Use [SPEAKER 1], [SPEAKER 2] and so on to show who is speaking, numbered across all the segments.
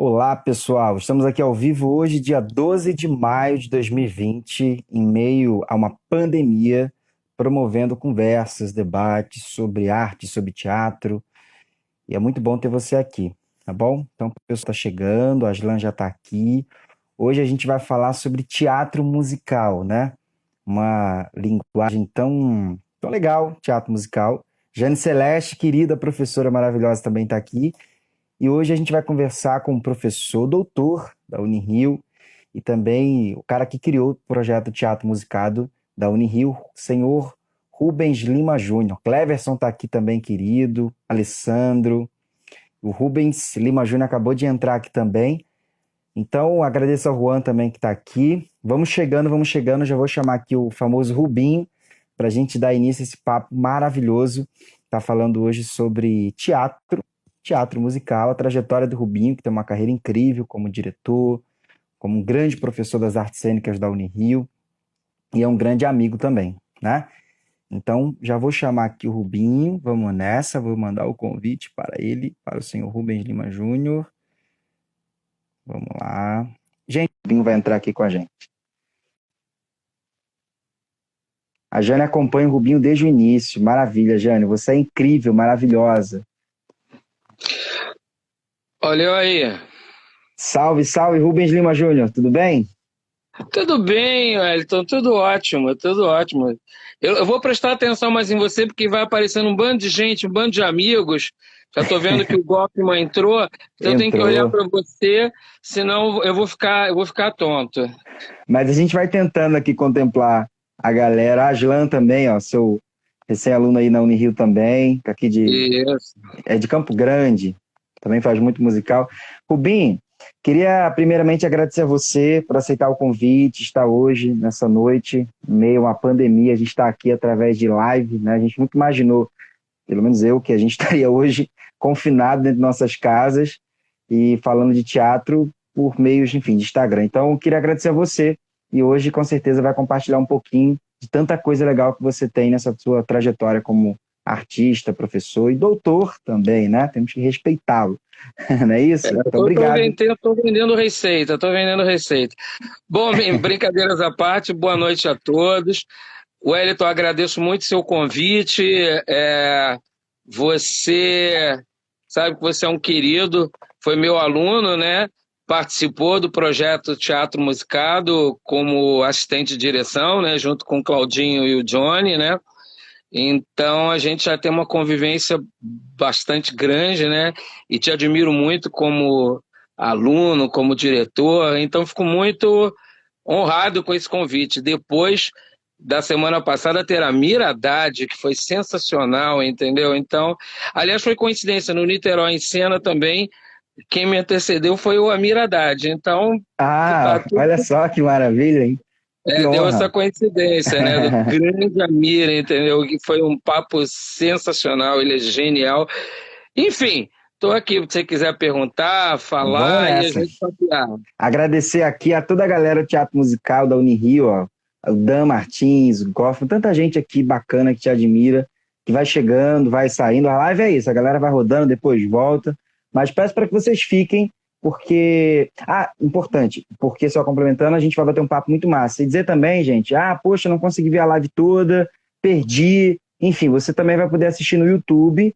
[SPEAKER 1] Olá, pessoal. Estamos aqui ao vivo hoje, dia 12 de maio de 2020, em meio a uma pandemia, promovendo conversas, debates sobre arte, sobre teatro. E é muito bom ter você aqui, tá bom? Então, o pessoal está chegando, a Aslan já está aqui. Hoje a gente vai falar sobre teatro musical, né? Uma linguagem tão legal, teatro musical. Jane Celeste, querida professora maravilhosa, também está aqui. E hoje a gente vai conversar com o professor doutor da Unirio e também o cara que criou o projeto Teatro Musicado da Unirio, o senhor Rubens Lima Júnior. Cleverson está aqui também, querido, Alessandro. O Rubens Lima Júnior acabou de entrar aqui também. Então, agradeço ao Juan também que está aqui. Vamos chegando. Já vou chamar aqui o famoso Rubinho para a gente dar início a esse papo maravilhoso. Está falando hoje sobre teatro musical, a trajetória do Rubinho, que tem uma carreira incrível como diretor, como um grande professor das artes cênicas da Unirio e é um grande amigo também, né? Então, já vou chamar aqui o Rubinho, vamos nessa, vou mandar o convite para ele, para o senhor Rubens Lima Júnior. Vamos lá. Gente, o Rubinho vai entrar aqui com a gente. A Jane acompanha o Rubinho desde o início. Maravilha, Jane, você é incrível, maravilhosa.
[SPEAKER 2] Olha eu aí.
[SPEAKER 1] Salve, salve, Rubens Lima Júnior, tudo bem?
[SPEAKER 2] Tudo bem, Wellington, tudo ótimo, tudo ótimo. Eu vou prestar atenção mais em você, porque vai aparecendo um bando de gente, um bando de amigos. Já estou vendo que o Goffman entrou, então eu tenho que olhar
[SPEAKER 1] Entrou.
[SPEAKER 2] para você, senão eu vou ficar tonto.
[SPEAKER 1] Mas a gente vai tentando aqui contemplar a galera. A Aslan também, ó, seu recém-aluno aí na Unirio também, aqui
[SPEAKER 2] Isso.
[SPEAKER 1] é de Campo Grande, também faz muito musical. Rubim, queria primeiramente agradecer a você por aceitar o convite, estar hoje, nessa noite, em meio a uma pandemia, a gente está aqui através de live, né? A gente nunca imaginou, pelo menos eu, que a gente estaria hoje confinado dentro de nossas casas e falando de teatro por meios, enfim, de Instagram. Então, eu queria agradecer a você e hoje, com certeza, vai compartilhar um pouquinho de tanta coisa legal que você tem nessa sua trajetória como artista, professor e doutor também, né? Temos que respeitá-lo, não é isso? Então, obrigado.
[SPEAKER 2] Estou vendendo receita, estou vendendo receita. Bom, brincadeiras à parte, boa noite a todos. Wellington, agradeço muito seu convite. Você sabe que você é um querido, foi meu aluno, né? Participou do projeto Teatro Musicado como assistente de direção, né? Junto com o Claudinho e o Johnny, né? Então a gente já tem uma convivência bastante grande, né? E te admiro muito como aluno, como diretor. Então fico muito honrado com esse convite. Depois da semana passada ter a Mira Haddad, que foi sensacional, entendeu? Então, aliás, foi coincidência, no Niterói em Cena também, quem me antecedeu foi o Amir Haddad. Então, tá
[SPEAKER 1] Ah,
[SPEAKER 2] tudo,
[SPEAKER 1] olha só que maravilha, hein? Que
[SPEAKER 2] deu essa
[SPEAKER 1] honra.
[SPEAKER 2] coincidência, né? Do grande Amir, entendeu? Que foi um papo sensacional, ele é genial. Enfim, estou aqui, se você quiser perguntar,
[SPEAKER 1] Vamos
[SPEAKER 2] falar e a
[SPEAKER 1] nessa.
[SPEAKER 2] gente papear.
[SPEAKER 1] Agradecer aqui a toda a galera do Teatro Musical da Unirio, ó, o Dan Martins, o Goffman, tanta gente aqui bacana que te admira, que vai chegando, vai saindo. A live é isso, a galera vai rodando, depois volta. Mas peço para que vocês fiquem, porque. Ah, importante, porque só complementando, a gente vai bater um papo muito massa. E dizer também, gente, poxa, não consegui ver a live toda, perdi. Enfim, você também vai poder assistir no YouTube.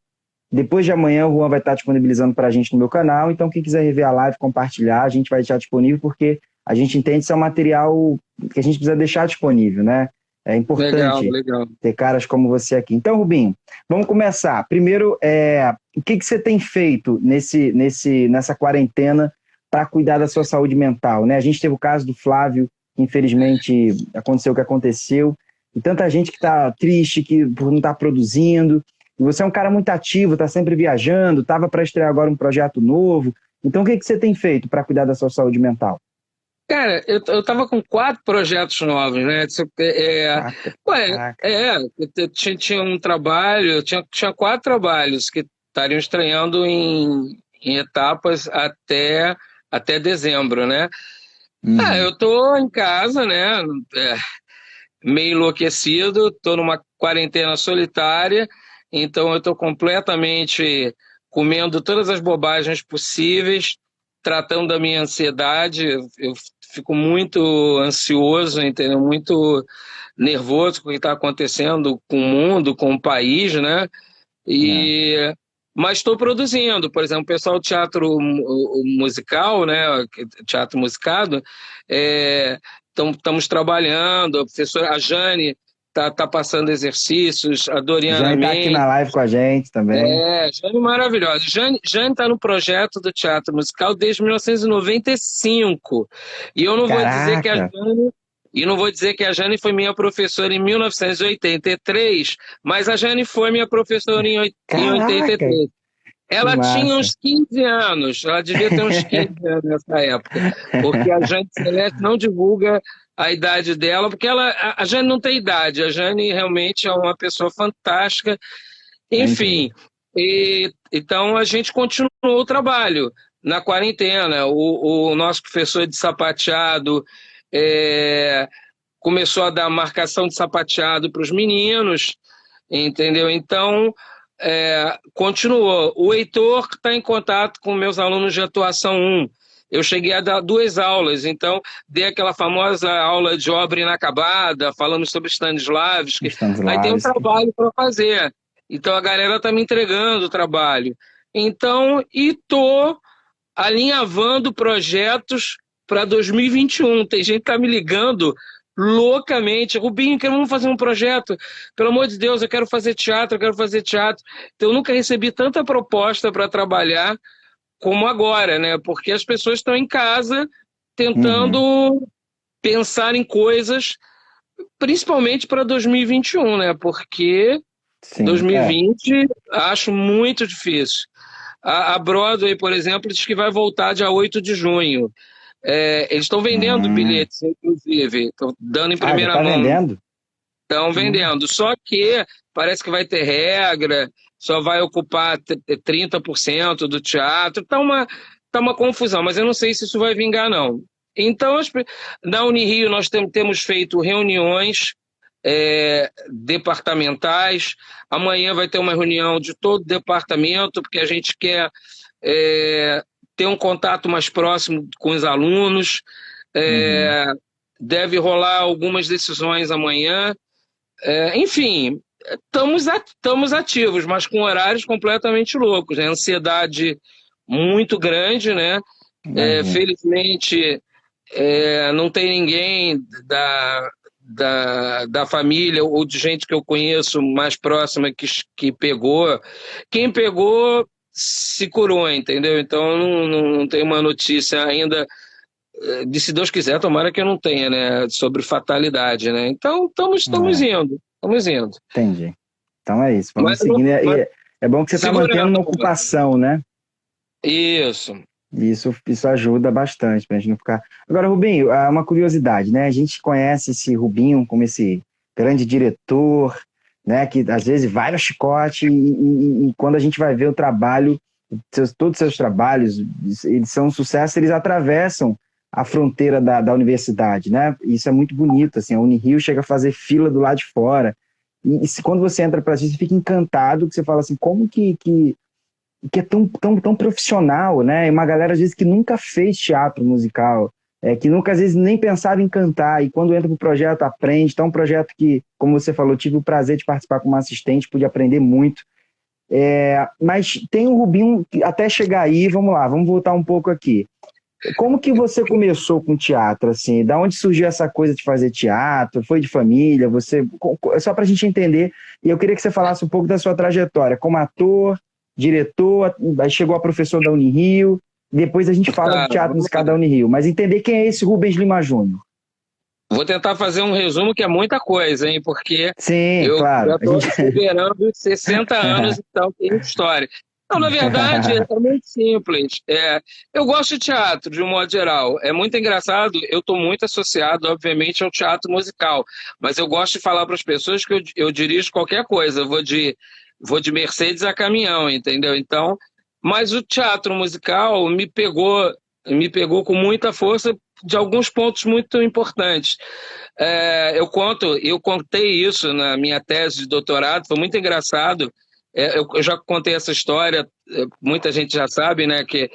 [SPEAKER 1] Depois de amanhã, o Juan vai estar disponibilizando para a gente no meu canal. Então, quem quiser rever a live, compartilhar, a gente vai deixar disponível, porque a gente entende que isso é um material que a gente precisa deixar disponível, né? É
[SPEAKER 2] Legal,
[SPEAKER 1] importante
[SPEAKER 2] legal.
[SPEAKER 1] ter caras como você aqui. Então, Rubinho, vamos começar. Primeiro, o que você tem feito nessa quarentena para cuidar da sua saúde mental, né? A gente teve o caso do Flávio, que infelizmente aconteceu o que aconteceu, e tanta gente que está triste, que por não estar produzindo. E você é um cara muito ativo, está sempre viajando, estava para estrear agora um projeto novo. Então, o que você tem feito para cuidar da sua saúde mental?
[SPEAKER 2] Cara, eu tava com 4 projetos novos, né?
[SPEAKER 1] Caraca, caraca.
[SPEAKER 2] Tinha um trabalho, tinha 4 trabalhos que estariam estreando em etapas até dezembro, né?
[SPEAKER 1] Uhum.
[SPEAKER 2] Eu tô em casa, né? É, Meio enlouquecido, tô numa quarentena solitária, então eu tô completamente comendo todas as bobagens possíveis, tratando da minha ansiedade. Eu fico muito ansioso, entendeu? Muito nervoso com o que está acontecendo com o mundo, com o país, né?
[SPEAKER 1] É.
[SPEAKER 2] Mas estou produzindo, por exemplo, o pessoal do teatro musical, né? Teatro musicado, estamos trabalhando. A professora a Jane tá passando exercícios, a Doriana
[SPEAKER 1] Jane está aqui na
[SPEAKER 2] Mendes.
[SPEAKER 1] live com a gente também.
[SPEAKER 2] Jane maravilhosa. Jane está no projeto do teatro musical desde 1995. E eu não vou dizer que a
[SPEAKER 1] Caraca!
[SPEAKER 2] Jane. E não vou dizer que a Jane foi minha professora em 1983, mas a Jane foi minha professora em
[SPEAKER 1] Caraca!
[SPEAKER 2] 83.
[SPEAKER 1] Que
[SPEAKER 2] Ela tinha
[SPEAKER 1] massa!
[SPEAKER 2] uns 15 anos, ela devia ter uns 15 anos nessa época, porque a Jane Celeste não divulga a idade dela, porque a Jane não tem idade, a Jane realmente é uma pessoa fantástica.
[SPEAKER 1] Entendi.
[SPEAKER 2] Enfim, então a gente continuou o trabalho na quarentena. O nosso professor de sapateado começou a dar marcação de sapateado para os meninos, entendeu? Então, continuou. O Heitor está em contato com meus alunos de atuação 1. Eu cheguei a dar 2 aulas, então dei aquela famosa aula de obra inacabada, falando sobre Stanislavski. Aí tem um
[SPEAKER 1] Stanislavski.
[SPEAKER 2] trabalho para fazer. Então a galera está me entregando o trabalho. Então, e estou alinhavando projetos para 2021. Tem gente que está me ligando loucamente. Rubinho, vamos fazer um projeto. Pelo amor de Deus, eu quero fazer teatro, eu quero fazer teatro. Então, eu nunca recebi tanta proposta para trabalhar como agora, né? Porque as pessoas estão em casa
[SPEAKER 1] Uhum.
[SPEAKER 2] tentando pensar em coisas, principalmente para 2021, né? Porque
[SPEAKER 1] Sim,
[SPEAKER 2] 2020 acho muito difícil. A Broadway, por exemplo, diz que vai voltar dia 8 de junho. Eles estão vendendo
[SPEAKER 1] Hum.
[SPEAKER 2] bilhetes, inclusive, estão dando em
[SPEAKER 1] Ah, já
[SPEAKER 2] primeira
[SPEAKER 1] está
[SPEAKER 2] mão,
[SPEAKER 1] vendendo?
[SPEAKER 2] estão
[SPEAKER 1] Hum.
[SPEAKER 2] vendendo. Só que parece que vai ter regra, só vai ocupar 30% do teatro. Tá uma confusão, mas eu não sei se isso vai vingar, não. Então, na Unirio, nós temos feito reuniões departamentais. Amanhã vai ter uma reunião de todo o departamento, porque a gente quer ter um contato mais próximo com os alunos.
[SPEAKER 1] Uhum.
[SPEAKER 2] É, Deve rolar algumas decisões amanhã. Enfim, estamos ativos, mas com horários completamente loucos, né? Ansiedade muito grande, né?
[SPEAKER 1] Imagino.
[SPEAKER 2] Felizmente, não tem ninguém da família ou de gente que eu conheço mais próxima que pegou. Quem pegou se curou, entendeu? Então, não tem uma notícia ainda de, se Deus quiser, tomara que eu não tenha, né? Sobre fatalidade, né? Então, estamos
[SPEAKER 1] É,
[SPEAKER 2] indo, estamos indo.
[SPEAKER 1] entendi. Então é isso,
[SPEAKER 2] Mas,
[SPEAKER 1] vamos seguindo.
[SPEAKER 2] mas
[SPEAKER 1] É bom que você está mantendo
[SPEAKER 2] segurando.
[SPEAKER 1] uma ocupação, né?
[SPEAKER 2] Isso.
[SPEAKER 1] E isso ajuda bastante para a gente não ficar. Agora, Rubinho, uma curiosidade, né? A gente conhece esse Rubinho como esse grande diretor, né? Que às vezes vai no chicote e quando a gente vai ver o trabalho, todos os seus trabalhos, eles são um sucesso, eles atravessam a fronteira da universidade, né? E isso é muito bonito, assim, a Unirio chega a fazer fila do lado de fora. Quando você entra para isso, você fica encantado, que você fala assim, como que é tão profissional, né? E uma galera às vezes que nunca fez teatro musical, que nunca às vezes nem pensava em cantar, e quando entra pro projeto aprende. Então, é um projeto que, como você falou, tive o prazer de participar como assistente, pude aprender muito. Mas tem o Rubinho, até chegar aí, vamos lá, vamos voltar um pouco aqui. Como que você começou com teatro, assim? Da onde surgiu essa coisa de fazer teatro? Foi de família? Só para a gente entender, e eu queria que você falasse um pouco da sua trajetória como ator, diretor, aí chegou a professor da Unirio, depois a gente fala do
[SPEAKER 2] Tá,
[SPEAKER 1] teatro
[SPEAKER 2] vamos
[SPEAKER 1] musical
[SPEAKER 2] lá.
[SPEAKER 1] da Unirio, mas entender quem é esse Rubens Lima Júnior.
[SPEAKER 2] Vou tentar fazer um resumo que é muita coisa, hein? Porque
[SPEAKER 1] Sim,
[SPEAKER 2] eu já
[SPEAKER 1] claro. A
[SPEAKER 2] estou
[SPEAKER 1] gente...
[SPEAKER 2] beirando 60 anos, então tem muita história. Não, na verdade, é muito simples. Eu gosto de teatro, de um modo geral. É muito engraçado, eu estou muito associado, obviamente, ao teatro musical. Mas eu gosto de falar para as pessoas que eu dirijo qualquer coisa. Eu vou de Mercedes a caminhão, entendeu? Então, mas o teatro musical me pegou com muita força de alguns pontos muito importantes. Eu contei isso na minha tese de doutorado, foi muito engraçado. eu já contei essa história, muita gente já sabe, né, que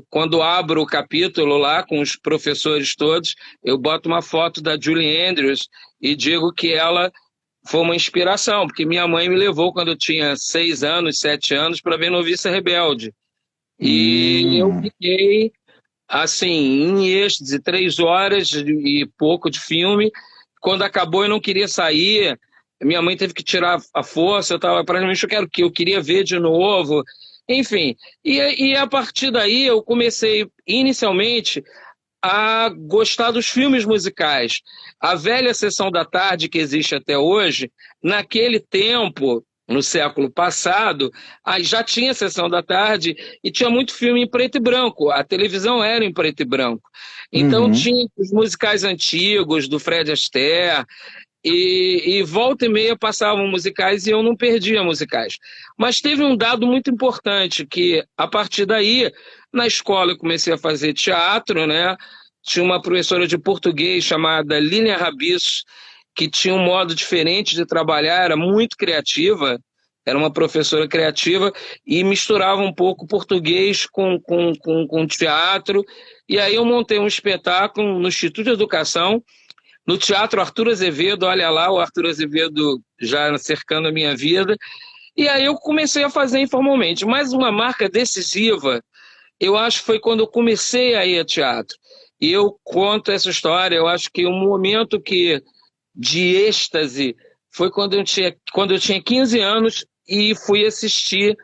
[SPEAKER 2] quando abro o capítulo lá com os professores todos, eu boto uma foto da Julie Andrews e digo que ela foi uma inspiração, porque minha mãe me levou quando eu tinha 6 anos, 7 anos, para ver Noviça Rebelde. E eu
[SPEAKER 1] Hum,
[SPEAKER 2] fiquei, assim, em êxtase, 3 horas e pouco de filme. Quando acabou, eu não queria sair. Minha mãe teve que tirar a força. Eu estava praticamente, eu queria ver de novo. Enfim, e a partir daí eu comecei inicialmente a gostar dos filmes musicais. A velha sessão da tarde que existe até hoje, naquele tempo, no século passado, já tinha sessão da tarde e tinha muito filme em preto e branco. A televisão era em preto e branco. Então
[SPEAKER 1] uhum.
[SPEAKER 2] tinha os musicais antigos do Fred Astaire e volta e meia passavam musicais e eu não perdia musicais. Mas teve um dado muito importante que a partir daí na escola eu comecei a fazer teatro, né? Tinha uma professora de português chamada Línia Rabisso, que tinha um modo diferente de trabalhar, era muito criativa, era uma professora criativa e misturava um pouco português com teatro. E aí eu montei um espetáculo no Instituto de Educação, no Teatro Arthur Azevedo, olha lá, o Arthur Azevedo já cercando a minha vida. E aí eu comecei a fazer informalmente. Mas uma marca decisiva, eu acho que foi quando eu comecei a ir a teatro. E eu conto essa história, eu acho que o momento de êxtase foi quando eu tinha 15 anos e fui assistir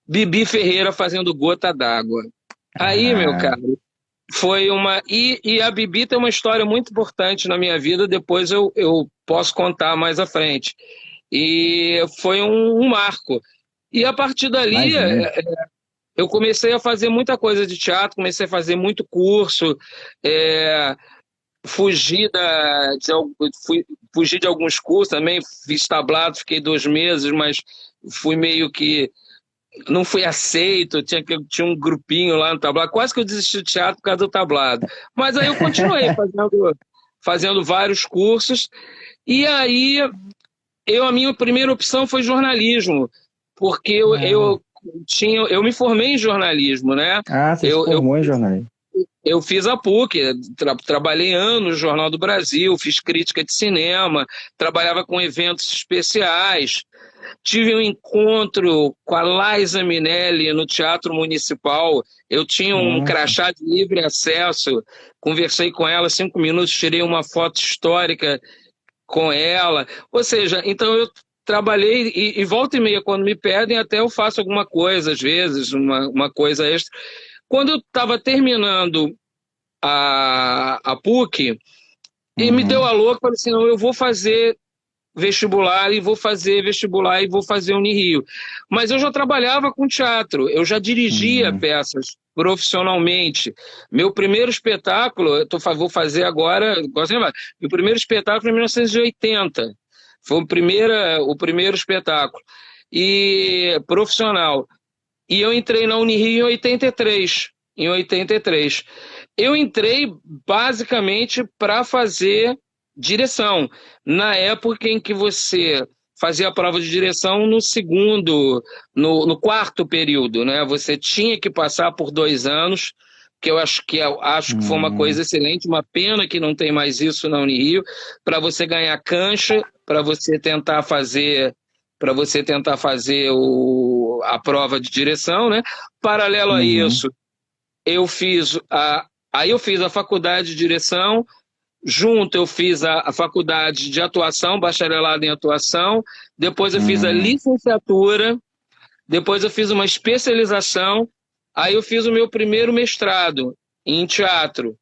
[SPEAKER 2] Bibi Ferreira fazendo Gota d'Água. Aí, meu
[SPEAKER 1] Ah,
[SPEAKER 2] caro, foi uma. E a Bibi tem uma história muito importante na minha vida, depois eu posso contar mais à frente. E foi um marco. E a partir dali,
[SPEAKER 1] imagino.
[SPEAKER 2] eu comecei a fazer muita coisa de teatro, comecei a fazer muito curso, é, fugi, fugi de alguns cursos também, fiz tablado, fiquei 2 meses, mas fui meio que não fui aceito, tinha um grupinho lá no tablado, quase que eu desisti do teatro por causa do tablado. Mas aí eu continuei fazendo vários cursos, e aí a minha primeira opção foi jornalismo, porque
[SPEAKER 1] Ah,
[SPEAKER 2] eu me formei em jornalismo, né?
[SPEAKER 1] você se
[SPEAKER 2] Eu
[SPEAKER 1] formou em jornalismo.
[SPEAKER 2] eu fiz a PUC, trabalhei anos no Jornal do Brasil, fiz crítica de cinema, trabalhava com eventos especiais, tive um encontro com a Liza Minelli no Teatro Municipal, eu tinha um
[SPEAKER 1] Nossa.
[SPEAKER 2] crachá de livre acesso, conversei com ela 5 minutos, tirei uma foto histórica com ela, ou seja, então eu trabalhei e volta e meia, quando me pedem, até eu faço alguma coisa, às vezes, uma coisa extra. Quando eu estava terminando a PUC, e me deu
[SPEAKER 1] Uhum,
[SPEAKER 2] a louca, falei assim, não, eu vou fazer vestibular e vou fazer vestibular e vou fazer Unirio. Mas eu já trabalhava com teatro, eu já dirigia
[SPEAKER 1] uhum,
[SPEAKER 2] peças profissionalmente. Meu primeiro espetáculo, vou fazer agora, gosto de lembrar, meu primeiro espetáculo em 1980. Foi o primeiro espetáculo. E profissional. E eu entrei na Unirio em 83. Em 83. Eu entrei basicamente para fazer direção. Na época em que você fazia a prova de direção no segundo, no quarto período, né? Você tinha que passar por 2 anos, que eu acho que foi uma
[SPEAKER 1] uhum,
[SPEAKER 2] coisa excelente, uma pena que não tem mais isso na Unirio, para você ganhar cancha, para você tentar fazer a prova de direção, né? Paralelo a
[SPEAKER 1] uhum,
[SPEAKER 2] isso, aí eu fiz a faculdade de direção, junto eu fiz a faculdade de atuação, bacharelado em atuação, depois eu fiz a
[SPEAKER 1] uhum,
[SPEAKER 2] licenciatura, depois eu fiz uma especialização, aí eu fiz o meu primeiro mestrado em teatro,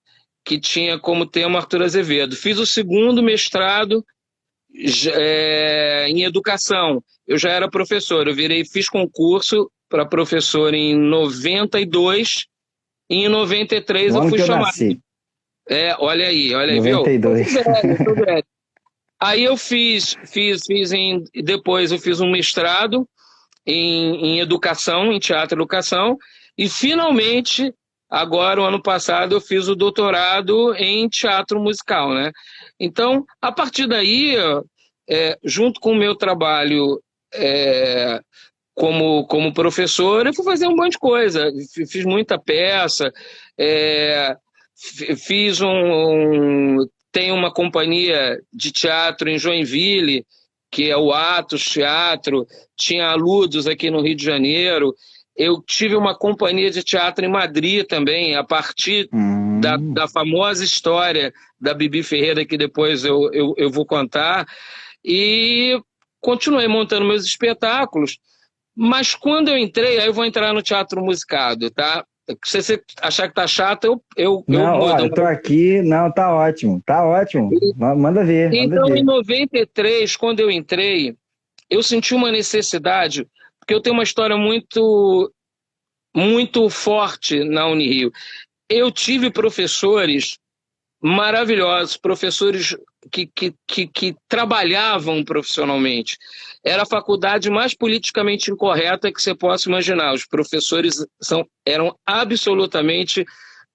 [SPEAKER 2] que tinha como tema Arthur Azevedo. Fiz o segundo mestrado em educação. Eu já era professor, fiz concurso para professor em 92 e em 93
[SPEAKER 1] no
[SPEAKER 2] eu
[SPEAKER 1] ano
[SPEAKER 2] fui
[SPEAKER 1] que eu
[SPEAKER 2] chamado.
[SPEAKER 1] nasci,
[SPEAKER 2] Olha aí, viu? Tô
[SPEAKER 1] 92.
[SPEAKER 2] velho, tô velho. Aí eu depois eu fiz um mestrado em educação, em teatro e educação, e finalmente, agora, o ano passado, eu fiz o doutorado em teatro musical, né? Então, a partir daí, junto com o meu trabalho como professor, eu fui fazer um monte de coisa. Fiz muita peça, é, fiz tem uma companhia de teatro em Joinville, que é o Atos Teatro, tinha a Ludos aqui no Rio de Janeiro. Eu tive uma companhia de teatro em Madrid também, a partir da famosa história da Bibi Ferreira, que depois eu vou contar, e continuei montando meus espetáculos. Mas quando eu entrei, aí eu vou entrar no teatro musicado, tá? Se você achar que tá chato, eu
[SPEAKER 1] Não, ó,
[SPEAKER 2] mudo.
[SPEAKER 1] eu tô aqui, não, tá ótimo, tá ótimo. Manda ver, manda
[SPEAKER 2] Então, em
[SPEAKER 1] ver.
[SPEAKER 2] 93, quando eu entrei, eu senti uma necessidade, porque eu tenho uma história muito, muito forte na Unirio. Eu tive professores maravilhosos, professores que trabalhavam profissionalmente. Era a faculdade mais politicamente incorreta que você possa imaginar. Os professores eram absolutamente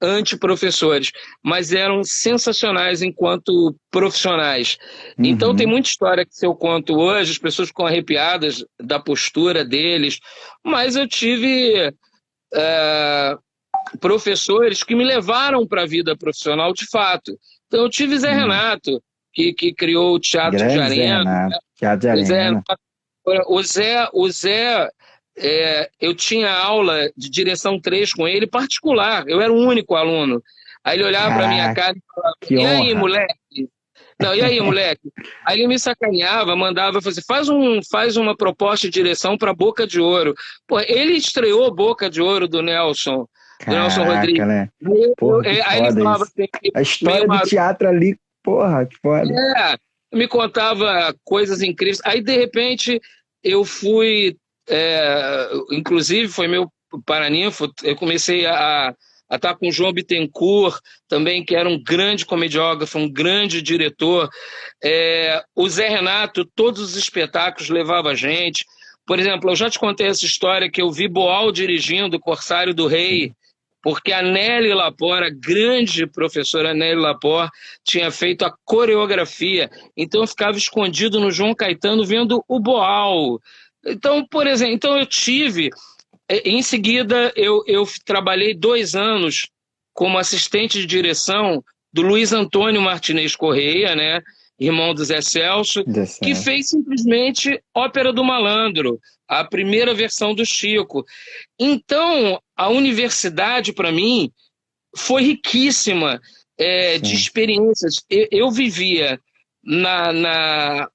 [SPEAKER 2] antiprofessores, mas eram sensacionais enquanto profissionais. Então tem
[SPEAKER 1] Uhum.
[SPEAKER 2] muita história que se eu conto hoje, as pessoas ficam arrepiadas da postura deles, mas eu tive professores que me levaram para a vida profissional de fato. Então, eu tive Zé
[SPEAKER 1] Hum.
[SPEAKER 2] Renato, que criou o Teatro de
[SPEAKER 1] Grande Zé
[SPEAKER 2] Arena.
[SPEAKER 1] Renato, Teatro de
[SPEAKER 2] O Zé,
[SPEAKER 1] Arena.
[SPEAKER 2] eu tinha aula de direção 3 com ele particular, eu era o único aluno. Aí ele olhava para minha
[SPEAKER 1] Caraca,
[SPEAKER 2] cara e falava:
[SPEAKER 1] que
[SPEAKER 2] e aí,
[SPEAKER 1] honra.
[SPEAKER 2] moleque? Não, e aí, moleque? Aí ele me sacaneava, mandava fazer, faz uma proposta de direção para Boca de Ouro. Pô, ele estreou Boca de Ouro do Nelson
[SPEAKER 1] Caraca,
[SPEAKER 2] Rodrigues.
[SPEAKER 1] né? Porra, que
[SPEAKER 2] Aí ele
[SPEAKER 1] foda
[SPEAKER 2] falava
[SPEAKER 1] isso.
[SPEAKER 2] assim,
[SPEAKER 1] A
[SPEAKER 2] meio
[SPEAKER 1] história do
[SPEAKER 2] maroto,
[SPEAKER 1] teatro ali, porra, que foda.
[SPEAKER 2] me contava coisas incríveis. Aí, de repente, eu fui, inclusive, foi meu paraninfo, eu comecei a estar com o João Bittencourt, também, que era um grande comediógrafo, um grande diretor. O Zé Renato, todos os espetáculos levava a gente. Por exemplo, eu já te contei essa história que eu vi Boal dirigindo o Corsário do Rei, porque a Nelly Lapor, a grande professora Nelly Lapor, tinha feito a coreografia. Então eu ficava escondido no João Caetano vendo o Boal. Então, por exemplo, eu tive. Em seguida, eu trabalhei 2 anos como assistente de direção do Luiz Antônio Martinez Correia, né, irmão do Zé Celso,
[SPEAKER 1] Deu
[SPEAKER 2] que
[SPEAKER 1] certo.
[SPEAKER 2] fez simplesmente Ópera do Malandro, a primeira versão do Chico. Então, a universidade, para mim, foi riquíssima de
[SPEAKER 1] Sim.
[SPEAKER 2] experiências. Eu vivia na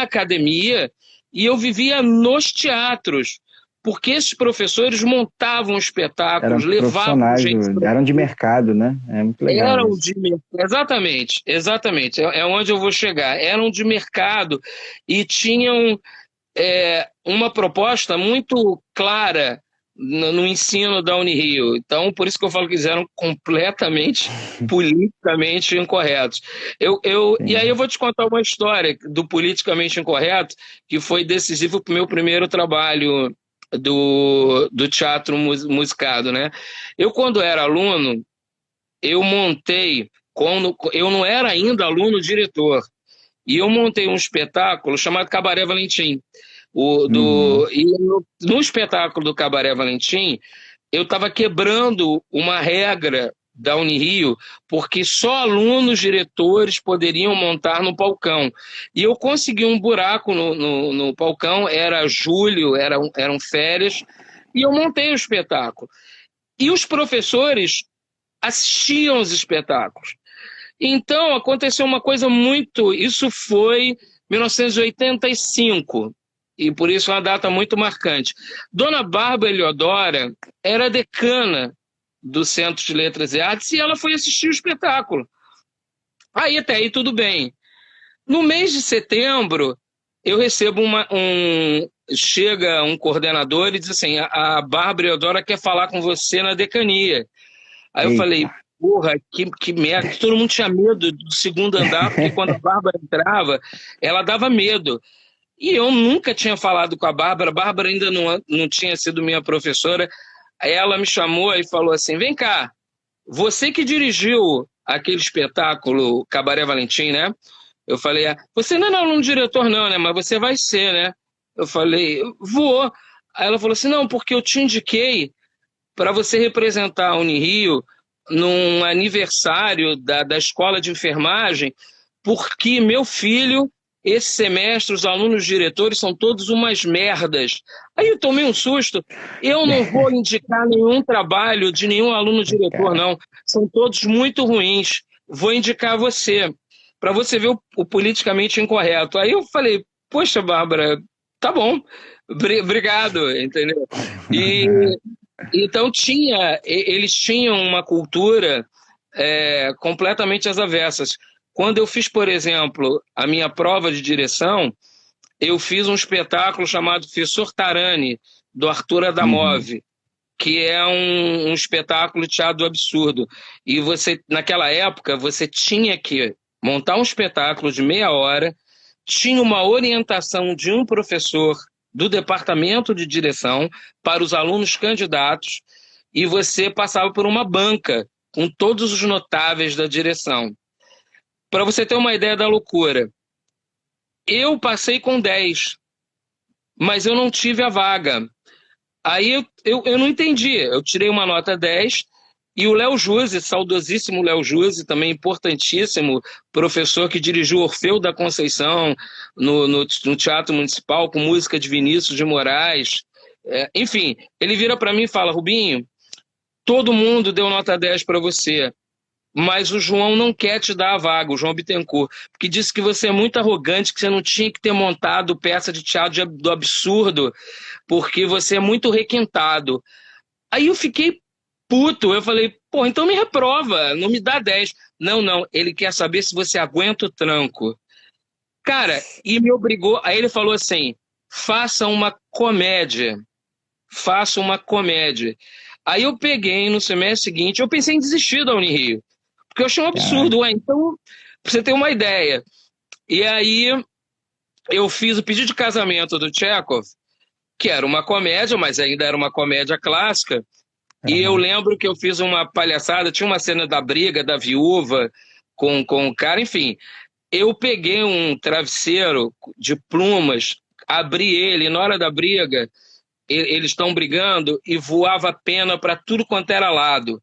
[SPEAKER 2] academia e eu vivia nos teatros, porque esses professores montavam espetáculos,
[SPEAKER 1] Eram
[SPEAKER 2] levavam
[SPEAKER 1] profissionais,
[SPEAKER 2] gente para
[SPEAKER 1] eram de mercado, né? É muito legal
[SPEAKER 2] eram
[SPEAKER 1] isso.
[SPEAKER 2] de exatamente, exatamente, é onde eu vou chegar. Eram de mercado e tinham uma proposta muito clara no ensino da Unirio. Então, por isso que eu falo que eles eram completamente politicamente incorretos. E aí
[SPEAKER 1] Sim.
[SPEAKER 2] eu vou te contar uma história do politicamente incorreto que foi decisivo para o meu primeiro trabalho do teatro musicado, né? Eu, quando era aluno, eu montei, quando eu não era ainda aluno diretor, e eu montei um espetáculo chamado Cabaré Valentim.
[SPEAKER 1] Uhum.
[SPEAKER 2] E no espetáculo do Cabaré Valentim, eu estava quebrando uma regra da Unirio, porque só alunos diretores poderiam montar no palcão. E eu consegui um buraco no palcão, era julho, eram férias, e eu montei o espetáculo. E os professores assistiam os espetáculos. Então, aconteceu uma coisa muito. Isso foi 1985, e por isso é uma data muito marcante. Dona Bárbara Eleodora era decana do Centro de Letras e Artes e ela foi assistir o espetáculo. Aí até aí tudo bem. No mês de setembro, eu recebo chega um coordenador e diz assim: a Bárbara Eleodora quer falar com você na decania. Aí eu falei,
[SPEAKER 1] Eita.
[SPEAKER 2] porra, que merda. Todo mundo tinha medo do segundo andar, porque quando a Bárbara entrava, ela dava medo. E eu nunca tinha falado com a Bárbara ainda não tinha sido minha professora. Aí ela me chamou e falou assim: vem cá, você que dirigiu aquele espetáculo Cabaré Valentim, né? Eu falei, você não é aluno diretor, não, né? Mas você vai ser, né? Eu falei, vou. Aí ela falou assim, não, porque eu te indiquei para você representar a Unirio num aniversário da escola de enfermagem, porque meu filho, esse semestre, os alunos diretores são todos umas merdas. Aí eu tomei um susto. Eu não vou indicar nenhum trabalho de nenhum aluno diretor,
[SPEAKER 1] Cara,
[SPEAKER 2] não. São todos muito ruins. Vou indicar você, para você ver o politicamente incorreto. Aí eu falei, poxa, Bárbara, tá bom, obrigado, entendeu? E então eles tinham uma cultura completamente às avessas. Quando eu fiz, por exemplo, a minha prova de direção, eu fiz um espetáculo chamado Fissor Tarani, do Arthur
[SPEAKER 1] uhum,
[SPEAKER 2] Adamov, que é um espetáculo de teatro do absurdo. E você, naquela época, você tinha que montar um espetáculo de meia hora, tinha uma orientação de um professor do departamento de direção para os alunos candidatos, e você passava por uma banca com todos os notáveis da direção. Para você ter uma ideia da loucura, eu passei com 10, mas eu não tive a vaga. Aí eu não entendi. Eu tirei uma nota 10 e o Léo Juse, saudosíssimo Léo Juse, também importantíssimo, professor que dirigiu Orfeu da Conceição no Teatro Municipal, com música de Vinícius de Moraes. Enfim, ele vira para mim e fala, Rubinho, todo mundo deu nota 10 para você, mas o João não quer te dar a vaga, o João Bittencourt, porque disse que você é muito arrogante, que você não tinha que ter montado peça de teatro do absurdo, porque você é muito requintado. Aí eu fiquei puto, eu falei, pô, então me reprova, não me dá 10. Não, não, ele quer saber se você aguenta o tranco. Cara, e me obrigou, aí ele falou assim, faça uma comédia, faça uma comédia. Aí eu peguei no semestre seguinte, eu pensei em desistir da Unirio, porque eu achei um
[SPEAKER 1] cara.
[SPEAKER 2] absurdo, ué, então, pra você ter uma ideia. E aí eu fiz o pedido de casamento do Chekhov, que era uma comédia, mas ainda era uma comédia clássica. E eu
[SPEAKER 1] Aham.
[SPEAKER 2] lembro que eu fiz uma palhaçada, tinha uma cena da briga da viúva com o cara, enfim. Eu peguei um travesseiro de plumas, abri ele, e na hora da briga, eles estão brigando e voava pena para tudo quanto era lado.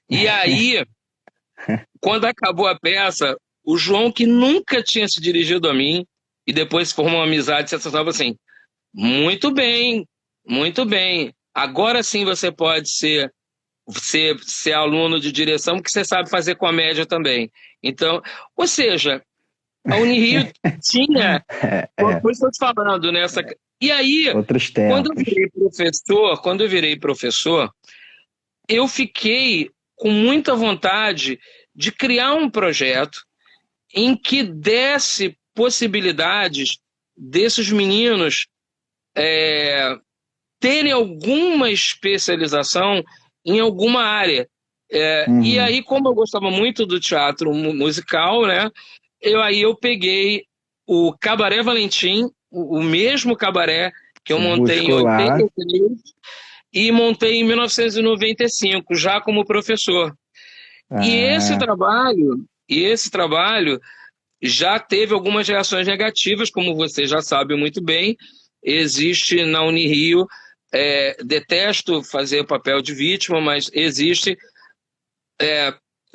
[SPEAKER 2] E aí, quando acabou a peça, o João, que nunca tinha se dirigido a mim, e depois formou uma amizade, você falava assim: muito bem, muito bem. Agora sim você pode ser aluno de direção, porque você sabe fazer comédia também. Então, ou seja, a Unirio tinha,
[SPEAKER 1] É, é.
[SPEAKER 2] por isso eu estou te falando, nessa. E aí,
[SPEAKER 1] Outros
[SPEAKER 2] quando eu
[SPEAKER 1] tempos.
[SPEAKER 2] virei professor, eu fiquei com muita vontade de criar um projeto em que desse possibilidades desses meninos terem alguma especialização em alguma área. E
[SPEAKER 1] Uhum.
[SPEAKER 2] aí, como eu gostava muito do teatro musical, né, eu peguei o Cabaré Valentim, o mesmo cabaré que eu
[SPEAKER 1] Você
[SPEAKER 2] montei em
[SPEAKER 1] buscou lá.
[SPEAKER 2] 83 e montei em 1995, já como professor. E esse
[SPEAKER 1] Ah,
[SPEAKER 2] trabalho, e esse trabalho já teve algumas reações negativas, como você já sabe muito bem. Existe na Unirio, detesto fazer papel de vítima, mas existe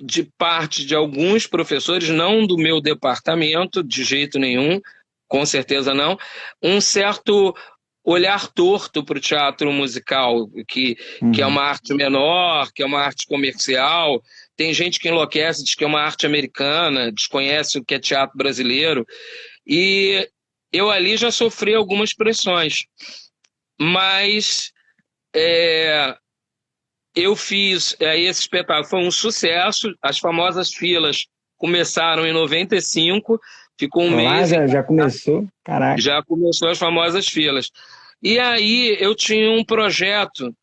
[SPEAKER 2] de parte de alguns professores, não do meu departamento, de jeito nenhum, com certeza não, um certo olhar torto para o teatro musical, que é
[SPEAKER 1] uhum.
[SPEAKER 2] uma arte menor, que é uma arte comercial. Tem gente que enlouquece, diz que é uma arte americana, desconhece o que é teatro brasileiro. E eu ali já sofri algumas pressões, mas é, eu fiz esse espetáculo, foi um sucesso, as famosas filas começaram em 95, ficou um
[SPEAKER 1] Lá
[SPEAKER 2] mês em
[SPEAKER 1] já
[SPEAKER 2] cartaz,
[SPEAKER 1] começou. Caraca.
[SPEAKER 2] já começou as famosas filas. E aí eu tinha um projeto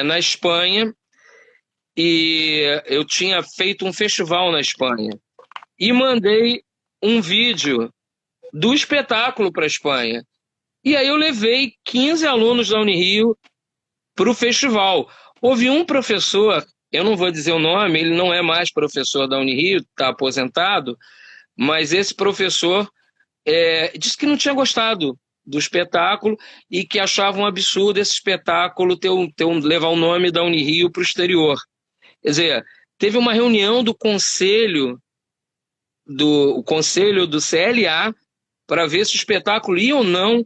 [SPEAKER 2] na Espanha, e eu tinha feito um festival na Espanha, e mandei um vídeo do espetáculo para a Espanha. E aí eu levei 15 alunos da Unirio para o festival. Houve um professor, eu não vou dizer o nome, ele não é mais professor da Unirio, está aposentado, mas esse professor disse que não tinha gostado. do espetáculo e que achavam um absurdo esse espetáculo levar o nome da Unirio para o exterior. Quer dizer, teve uma reunião do conselho do CLA para ver se o espetáculo ia ou não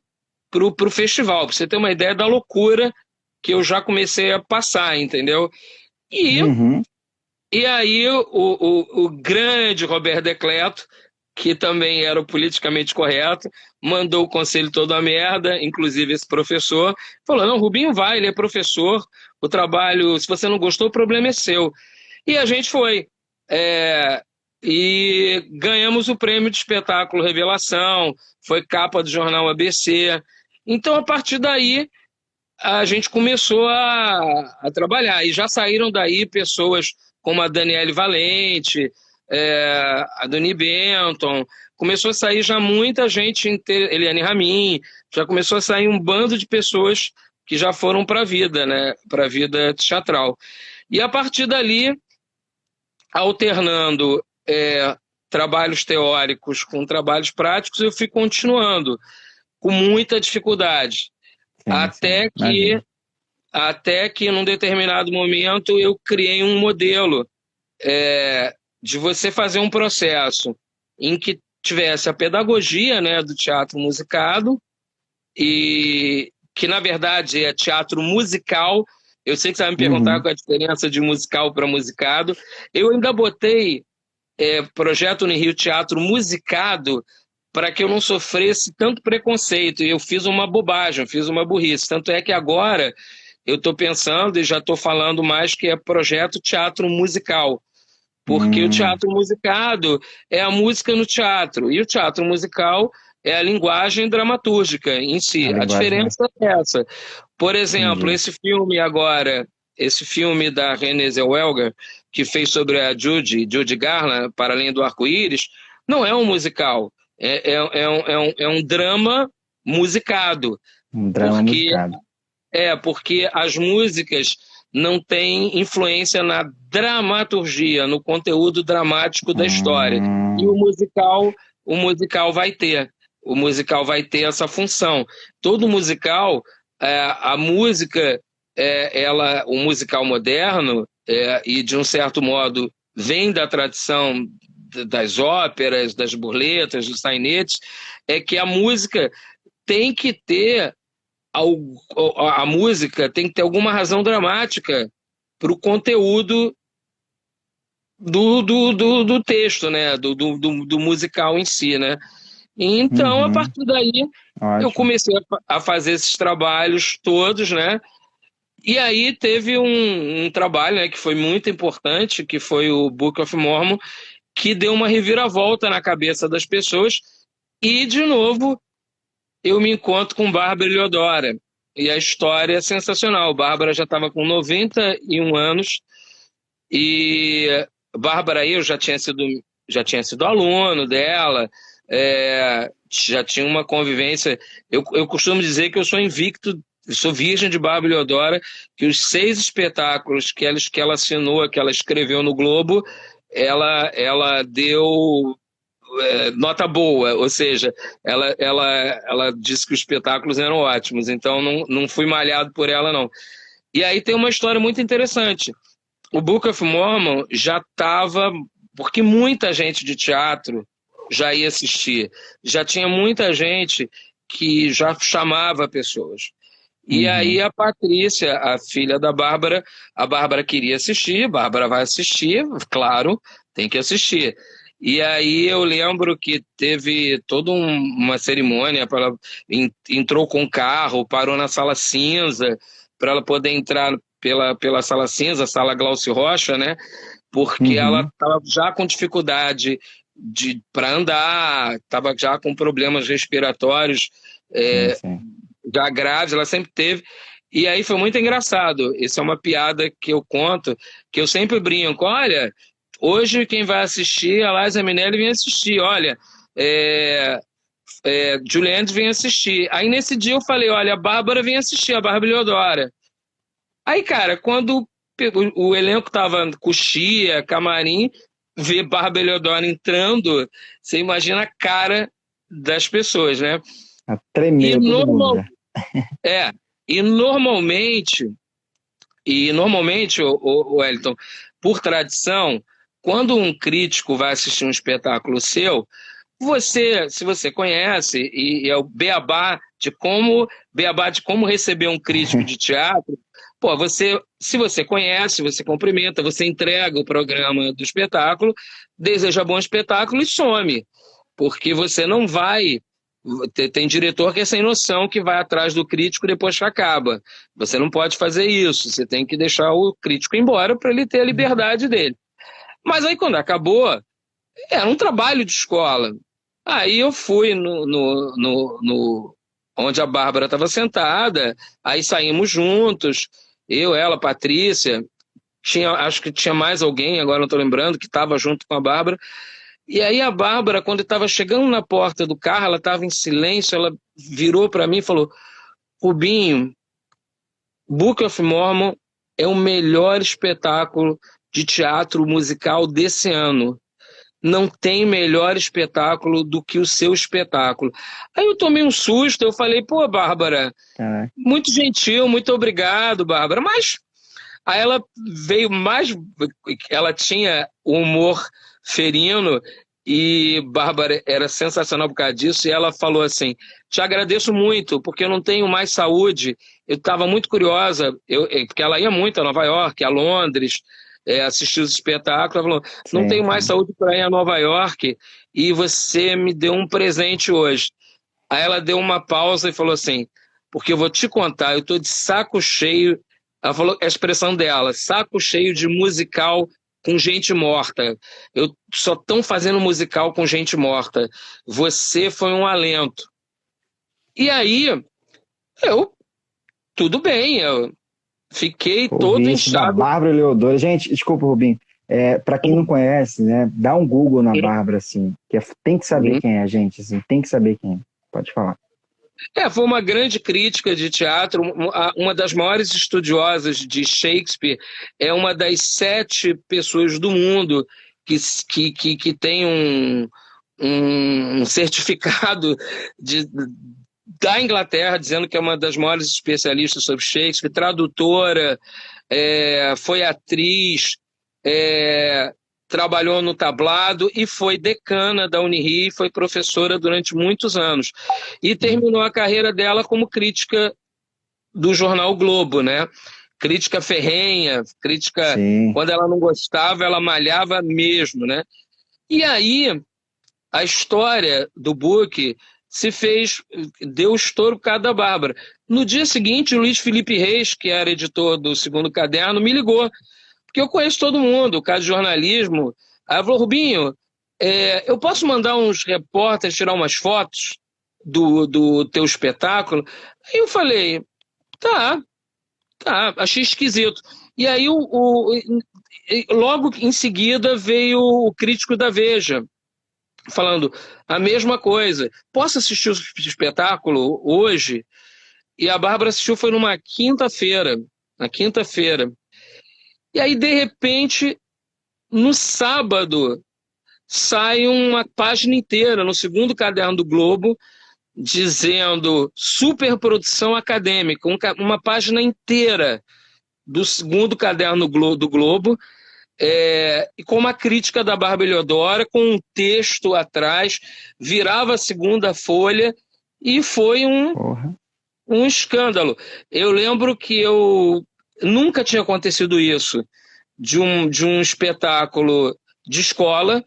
[SPEAKER 2] para o festival, para você ter uma ideia da loucura que eu já comecei a passar, entendeu? E,
[SPEAKER 1] Uhum.
[SPEAKER 2] e aí o grande Roberto Decleto, que também era o politicamente correto, mandou o conselho todo a merda, inclusive esse professor, falou, não, Rubinho vai, ele é professor, o trabalho, se você não gostou, o problema é seu. E a gente foi. E ganhamos o prêmio de espetáculo Revelação, foi capa do jornal ABC. Então, a partir daí, a gente começou a trabalhar. E já saíram daí pessoas como a Daniele Valente, a Doni Benton. Começou a sair já muita gente, Eliane Ramin, já começou a sair um bando de pessoas que já foram para a vida, né? Para a vida teatral. E a partir dali, alternando trabalhos teóricos com trabalhos práticos, eu fui continuando, com muita dificuldade.
[SPEAKER 1] Sim, sim, imagino.
[SPEAKER 2] Até que, num determinado momento, eu criei um modelo de você fazer um processo em que tivesse a pedagogia, né, do teatro musicado, e que, na verdade, é teatro musical. Eu sei que você vai me perguntar
[SPEAKER 1] Uhum.
[SPEAKER 2] qual é a diferença de musical para musicado. Eu ainda botei projeto Unirio Teatro musicado para que eu não sofresse tanto preconceito. E eu fiz uma bobagem, eu fiz uma burrice. Tanto é que agora eu estou pensando e já estou falando mais que é projeto teatro musical. Porque o
[SPEAKER 1] Hum,
[SPEAKER 2] teatro musicado é a música no teatro, e o teatro musical é a linguagem dramatúrgica em
[SPEAKER 1] a
[SPEAKER 2] si. A
[SPEAKER 1] linguagem, né?
[SPEAKER 2] diferença é essa. Por exemplo,
[SPEAKER 1] Entendi.
[SPEAKER 2] esse filme agora, esse filme da Renée Zellweger, que fez sobre a Judy Garland, Para Além do Arco-Íris, não é um musical, é um drama musicado,
[SPEAKER 1] Um drama
[SPEAKER 2] porque
[SPEAKER 1] musicado.
[SPEAKER 2] porque as músicas não têm influência na dramaturgia, no conteúdo dramático da história. E
[SPEAKER 1] Hum,
[SPEAKER 2] o musical vai ter. O musical vai ter essa função. Todo musical, a música, o musical moderno, e de um certo modo vem da tradição das óperas, das burletas, dos sainetes, é que a música tem que ter a música tem que ter alguma razão dramática para o conteúdo do texto, né? Do musical em si, né? Então, a
[SPEAKER 1] uhum,
[SPEAKER 2] partir daí, eu
[SPEAKER 1] ótimo.
[SPEAKER 2] comecei a fazer esses trabalhos todos, né? E aí teve um trabalho, né, que foi muito importante, que foi o Book of Mormon, que deu uma reviravolta na cabeça das pessoas. E, de novo, eu me encontro com Bárbara Eliodora. E a história é sensacional. Bárbara já estava com 91 anos e Bárbara eu já tinha sido aluno dela, já tinha uma convivência. Eu costumo dizer que eu sou invicto, eu sou virgem de Bárbara Eliodora, que os 6 espetáculos que ela assinou, que ela escreveu no Globo, ela deu nota boa, ou seja, ela disse que os espetáculos eram ótimos, então não fui malhado por ela, não. E aí tem uma história muito interessante. O Book of Mormon já estava, porque muita gente de teatro já ia assistir, já tinha muita gente que já chamava pessoas. E aí
[SPEAKER 1] Uhum.
[SPEAKER 2] a Patrícia, a filha da Bárbara, a Bárbara queria assistir, a Bárbara vai assistir, claro, tem que assistir. E aí eu lembro que teve toda uma cerimônia, entrou com o carro, parou na sala cinza, para ela poder entrar pela sala cinza, sala Glaucio Rocha, né? Porque ela
[SPEAKER 1] Uhum.
[SPEAKER 2] estava já com dificuldade para andar, estava já com problemas respiratórios,
[SPEAKER 1] Sim,
[SPEAKER 2] é,
[SPEAKER 1] sim.
[SPEAKER 2] já grave, ela sempre teve. E aí foi muito engraçado. Isso é uma piada que eu conto, que eu sempre brinco. Olha, hoje quem vai assistir, a Liza Minnelli vem assistir. Olha, é, Juliette vem assistir. Aí nesse dia eu falei, olha, a Bárbara vem assistir, a Bárbara Leodora. Aí, cara, quando o elenco tava coxia, camarim, vê Bárbara Leodora entrando, você imagina a cara das pessoas, né? E,
[SPEAKER 1] Tremeu todo mundo
[SPEAKER 2] normal,
[SPEAKER 1] já.
[SPEAKER 2] é, e normalmente, o Wellington, por tradição, quando um crítico vai assistir um espetáculo seu, se você conhece, e é o beabá de como receber um crítico de teatro, pô, se você conhece, você cumprimenta, você entrega o programa do espetáculo, deseja bom espetáculo e some, porque você não vai. Tem diretor que é sem noção, que vai atrás do crítico depois que acaba. Você não pode fazer isso, você tem que deixar o crítico embora para ele ter a liberdade dele. Mas aí, quando acabou, era um trabalho de escola. Aí eu fui onde a Bárbara estava sentada, aí saímos juntos, eu, ela, Patrícia, acho que tinha mais alguém, agora não estou lembrando, que estava junto com a Bárbara. E aí a Bárbara, quando estava chegando na porta do carro, ela estava em silêncio, ela virou para mim e falou: Rubinho, Book of Mormon é o melhor espetáculo de teatro musical desse ano. Não tem melhor espetáculo do que o seu espetáculo. Aí eu tomei um susto, eu falei, pô, Bárbara,
[SPEAKER 1] Caraca.
[SPEAKER 2] muito gentil, muito obrigado, Bárbara. Mas aí ela veio mais. Ela tinha o humor ferino e Bárbara era sensacional por causa disso. E ela falou assim: te agradeço muito, porque eu não tenho mais saúde. Eu estava muito curiosa, porque ela ia muito a Nova York, a Londres, assistir os espetáculos. Ela falou: não
[SPEAKER 1] Sim,
[SPEAKER 2] tenho mais
[SPEAKER 1] sim.
[SPEAKER 2] saúde para ir a Nova York e você me deu um presente hoje. Aí ela deu uma pausa e falou assim: porque eu vou te contar, eu estou de saco cheio. Ela falou a expressão dela: saco cheio de musical com gente morta. Eu só estão fazendo musical com gente morta. Você foi um alento. E aí, eu, tudo bem, eu fiquei todo
[SPEAKER 1] Ouvi isso da
[SPEAKER 2] inchado.
[SPEAKER 1] Bárbara Leodoro. Gente, desculpa, Rubinho. Para quem não conhece, né, dá um Google na Bárbara, assim, tem que saber quem é, gente, assim, tem que saber quem é. Pode falar.
[SPEAKER 2] Foi uma grande crítica de teatro, uma das maiores estudiosas de Shakespeare, é uma das 7 pessoas do mundo que tem um certificado da Inglaterra dizendo que é uma das maiores especialistas sobre Shakespeare, tradutora, foi atriz, é, trabalhou no tablado e foi decana da Unirio, foi professora durante muitos anos. E terminou a carreira dela como crítica do jornal o Globo, né? Crítica ferrenha, crítica.
[SPEAKER 1] Sim.
[SPEAKER 2] Quando ela não gostava, ela malhava mesmo, né? E aí, a história do book se fez, deu estouro por causa da Bárbara. No dia seguinte, o Luiz Felipe Reis, que era editor do Segundo Caderno, me ligou, porque eu conheço todo mundo, o caso de jornalismo. Aí ela falou: Rubinho, eu posso mandar uns repórteres tirar umas fotos do teu espetáculo? Aí eu falei: tá, tá, achei esquisito. E aí, logo em seguida, veio o crítico da Veja, falando a mesma coisa. Posso assistir o espetáculo hoje? E a Bárbara assistiu, foi numa quinta-feira. Na quinta-feira. E aí, de repente, no sábado, sai uma página inteira no segundo caderno do Globo, dizendo superprodução acadêmica, uma página inteira do segundo caderno do Globo, e com uma crítica da Bárbara Eleodora, com um texto atrás, virava a segunda folha e foi
[SPEAKER 1] Porra.
[SPEAKER 2] um escândalo. Eu lembro que nunca tinha acontecido isso, de um espetáculo de escola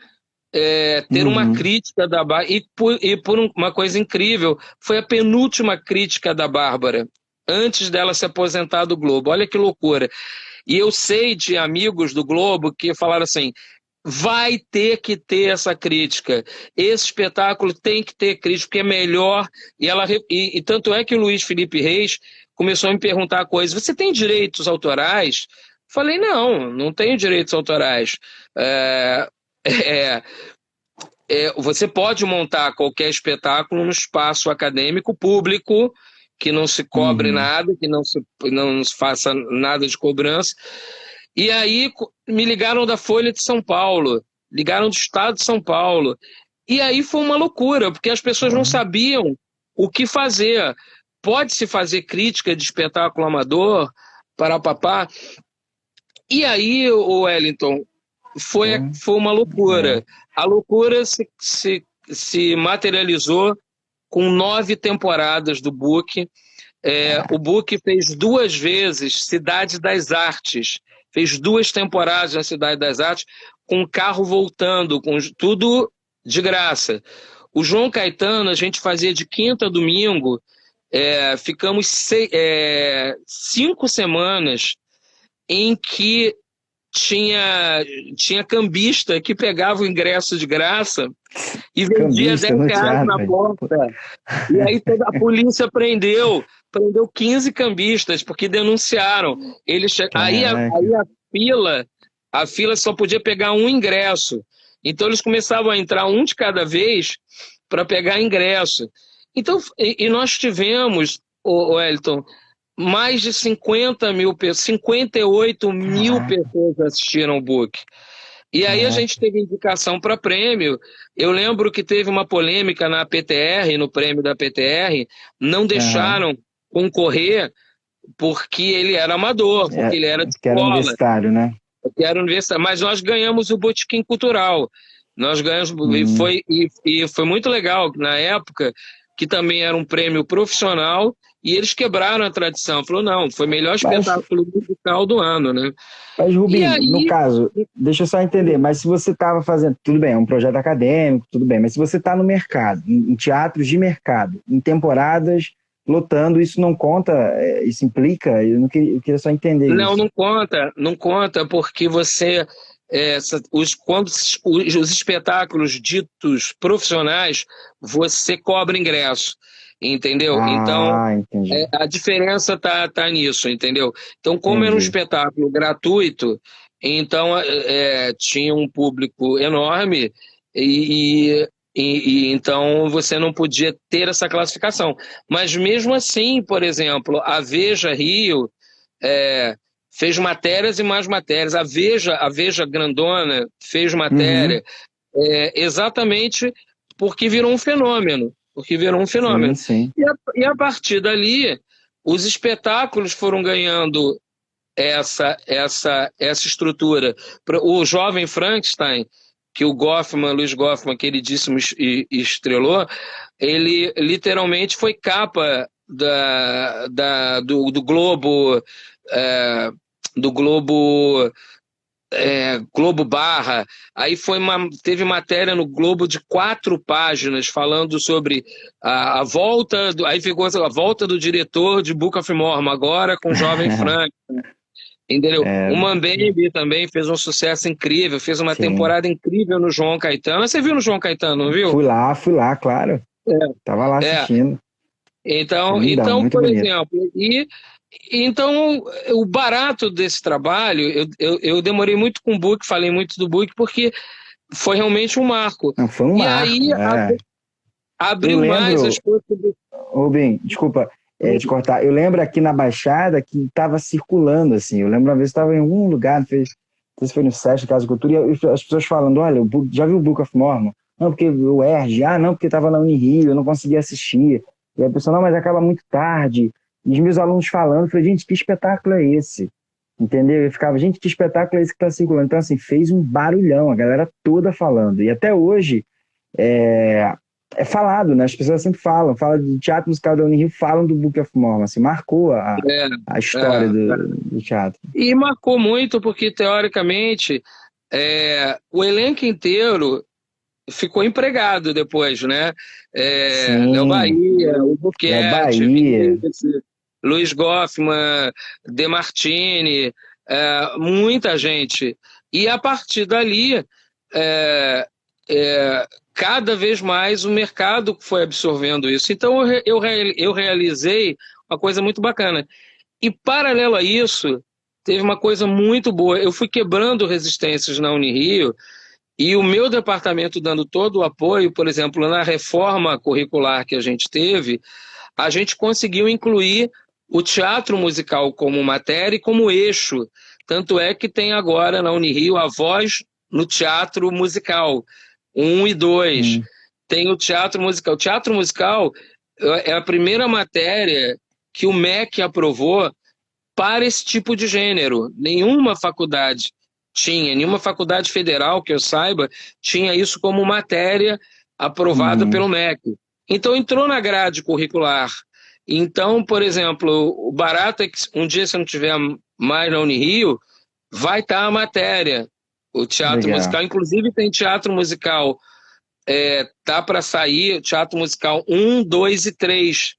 [SPEAKER 2] ter uma
[SPEAKER 1] Uhum.
[SPEAKER 2] crítica da Bárbara, e por uma coisa incrível, foi a penúltima crítica da Bárbara, antes dela se aposentar do Globo. Olha que loucura. E eu sei de amigos do Globo que falaram assim: vai ter que ter essa crítica. Esse espetáculo tem que ter crítica, porque é melhor. E tanto é que o Luiz Felipe Reis começou a me perguntar coisas. Você tem direitos autorais? Falei: não, não tenho direitos autorais. É, é, você pode montar qualquer espetáculo no espaço acadêmico público, que não se cobre
[SPEAKER 1] Uhum.
[SPEAKER 2] nada, que não se faça nada de cobrança. E aí me ligaram da Folha de São Paulo, ligaram do Estado de São Paulo. E aí foi uma loucura, porque as pessoas não
[SPEAKER 1] Porra.
[SPEAKER 2] sabiam o que fazer. Pode-se fazer crítica de espetáculo amador, para papá. E aí, o Wellington, foi uma loucura. A loucura se materializou com 9 temporadas do Book. O Book fez 2 vezes Cidade das Artes, fez 2 temporadas na Cidade das Artes, com o carro voltando, com tudo de graça. O João Caetano, a gente fazia de quinta a domingo, ficamos 5 semanas em que tinha cambista que pegava o ingresso de graça e vendia R$10 na porta. E aí toda a polícia prendeu 15 cambistas, porque denunciaram. Aí a fila só podia pegar um ingresso. Então eles começavam a entrar um de cada vez para pegar ingresso. Então, e nós tivemos, Wellington, mais de 58 mil pessoas assistiram o Book. E aí a gente teve indicação para prêmio. Eu lembro que teve uma polêmica na PTR, no prêmio da PTR, não deixaram concorrer porque ele era amador, porque ele era de escola.
[SPEAKER 1] Que era universitário, né?
[SPEAKER 2] Que era universitário. Mas nós ganhamos o Botequim Cultural. Nós ganhamos, e foi muito legal, na época, que também era um prêmio profissional, e eles quebraram a tradição. Falou, não, foi o melhor espetáculo musical do ano, né?
[SPEAKER 1] Mas, Rubinho, no caso, deixa eu só entender, mas se você estava fazendo, tudo bem, é um projeto acadêmico, tudo bem, mas se você está no mercado, em teatros de mercado, em temporadas, lotando, isso não conta, isso implica? Eu queria só entender
[SPEAKER 2] não,
[SPEAKER 1] isso.
[SPEAKER 2] Não conta, porque você... quando os espetáculos ditos profissionais, você cobra ingresso, entendeu? Então, a diferença tá nisso, entendeu? Então, como era um espetáculo gratuito, então tinha um público enorme e então você não podia ter essa classificação. Mas mesmo assim, por exemplo, a Veja Rio fez matérias e mais matérias. A Veja Grandona fez matéria exatamente porque virou um fenômeno.
[SPEAKER 1] Sim.
[SPEAKER 2] E a partir dali, os espetáculos foram ganhando essa estrutura. O Jovem Frankenstein, que o Luiz Goffman, queridíssimo, estrelou, ele literalmente foi capa do Globo... do Globo Barra, aí teve matéria no Globo de 4 páginas falando sobre a volta, aí ficou a volta do diretor de Book of Mormon, agora com o Jovem Frank, entendeu? O Mambembe também fez um sucesso incrível, fez uma temporada incrível no João Caetano. Você viu no João Caetano, não viu?
[SPEAKER 1] Fui lá, claro. Tava lá assistindo.
[SPEAKER 2] Então, por exemplo, então, o barato desse trabalho, eu demorei muito com o Book, falei muito do Book, porque foi realmente um marco.
[SPEAKER 1] Não, foi um marco.
[SPEAKER 2] E aí abriu mais as possibilidades.
[SPEAKER 1] Rubinho, desculpa te cortar. Eu lembro aqui na Baixada que estava circulando, assim. Eu lembro uma vez que estava em algum lugar, não sei se foi no SESC, Casa de Cultura, e as pessoas falando, olha, já viu o Book of Mormon? Não, porque o ERJ, não, porque estava na Unirio, eu não conseguia assistir. E a pessoa, não, mas acaba muito tarde. E os meus alunos falando, eu falei, gente, que espetáculo é esse? Entendeu? Eu ficava, gente, que espetáculo é esse que está circulando? Então, assim, fez um barulhão, a galera toda falando. E até hoje é falado, né? As pessoas sempre falam de teatro musical da Unirio, falam do Book of Mormon, assim, marcou a história do teatro.
[SPEAKER 2] E marcou muito porque, teoricamente, o elenco inteiro ficou empregado depois, né? Léo Bahia, o Buquete, Luiz Goffman, De Martini, muita gente. E a partir dali, cada vez mais o mercado foi absorvendo isso. Então eu realizei uma coisa muito bacana. E paralelo a isso, teve uma coisa muito boa. Eu fui quebrando resistências na Unirio, e o meu departamento dando todo o apoio, por exemplo, na reforma curricular que a gente teve, a gente conseguiu incluir o teatro musical como matéria e como eixo. Tanto é que tem agora na Unirio a voz no teatro musical, 1 e 2. Tem o teatro musical. O teatro musical é a primeira matéria que o MEC aprovou para esse tipo de gênero. Nenhuma faculdade tinha, nenhuma faculdade federal, que eu saiba, tinha isso como matéria aprovada pelo
[SPEAKER 1] Uhum.
[SPEAKER 2] MEC. Então entrou na grade curricular. Então, por exemplo, o barato é que um dia, se não tiver mais na Unirio, vai estar a matéria, o teatro
[SPEAKER 1] Legal.
[SPEAKER 2] musical. Inclusive tem teatro musical, tá para sair, teatro musical um, 2 e 3.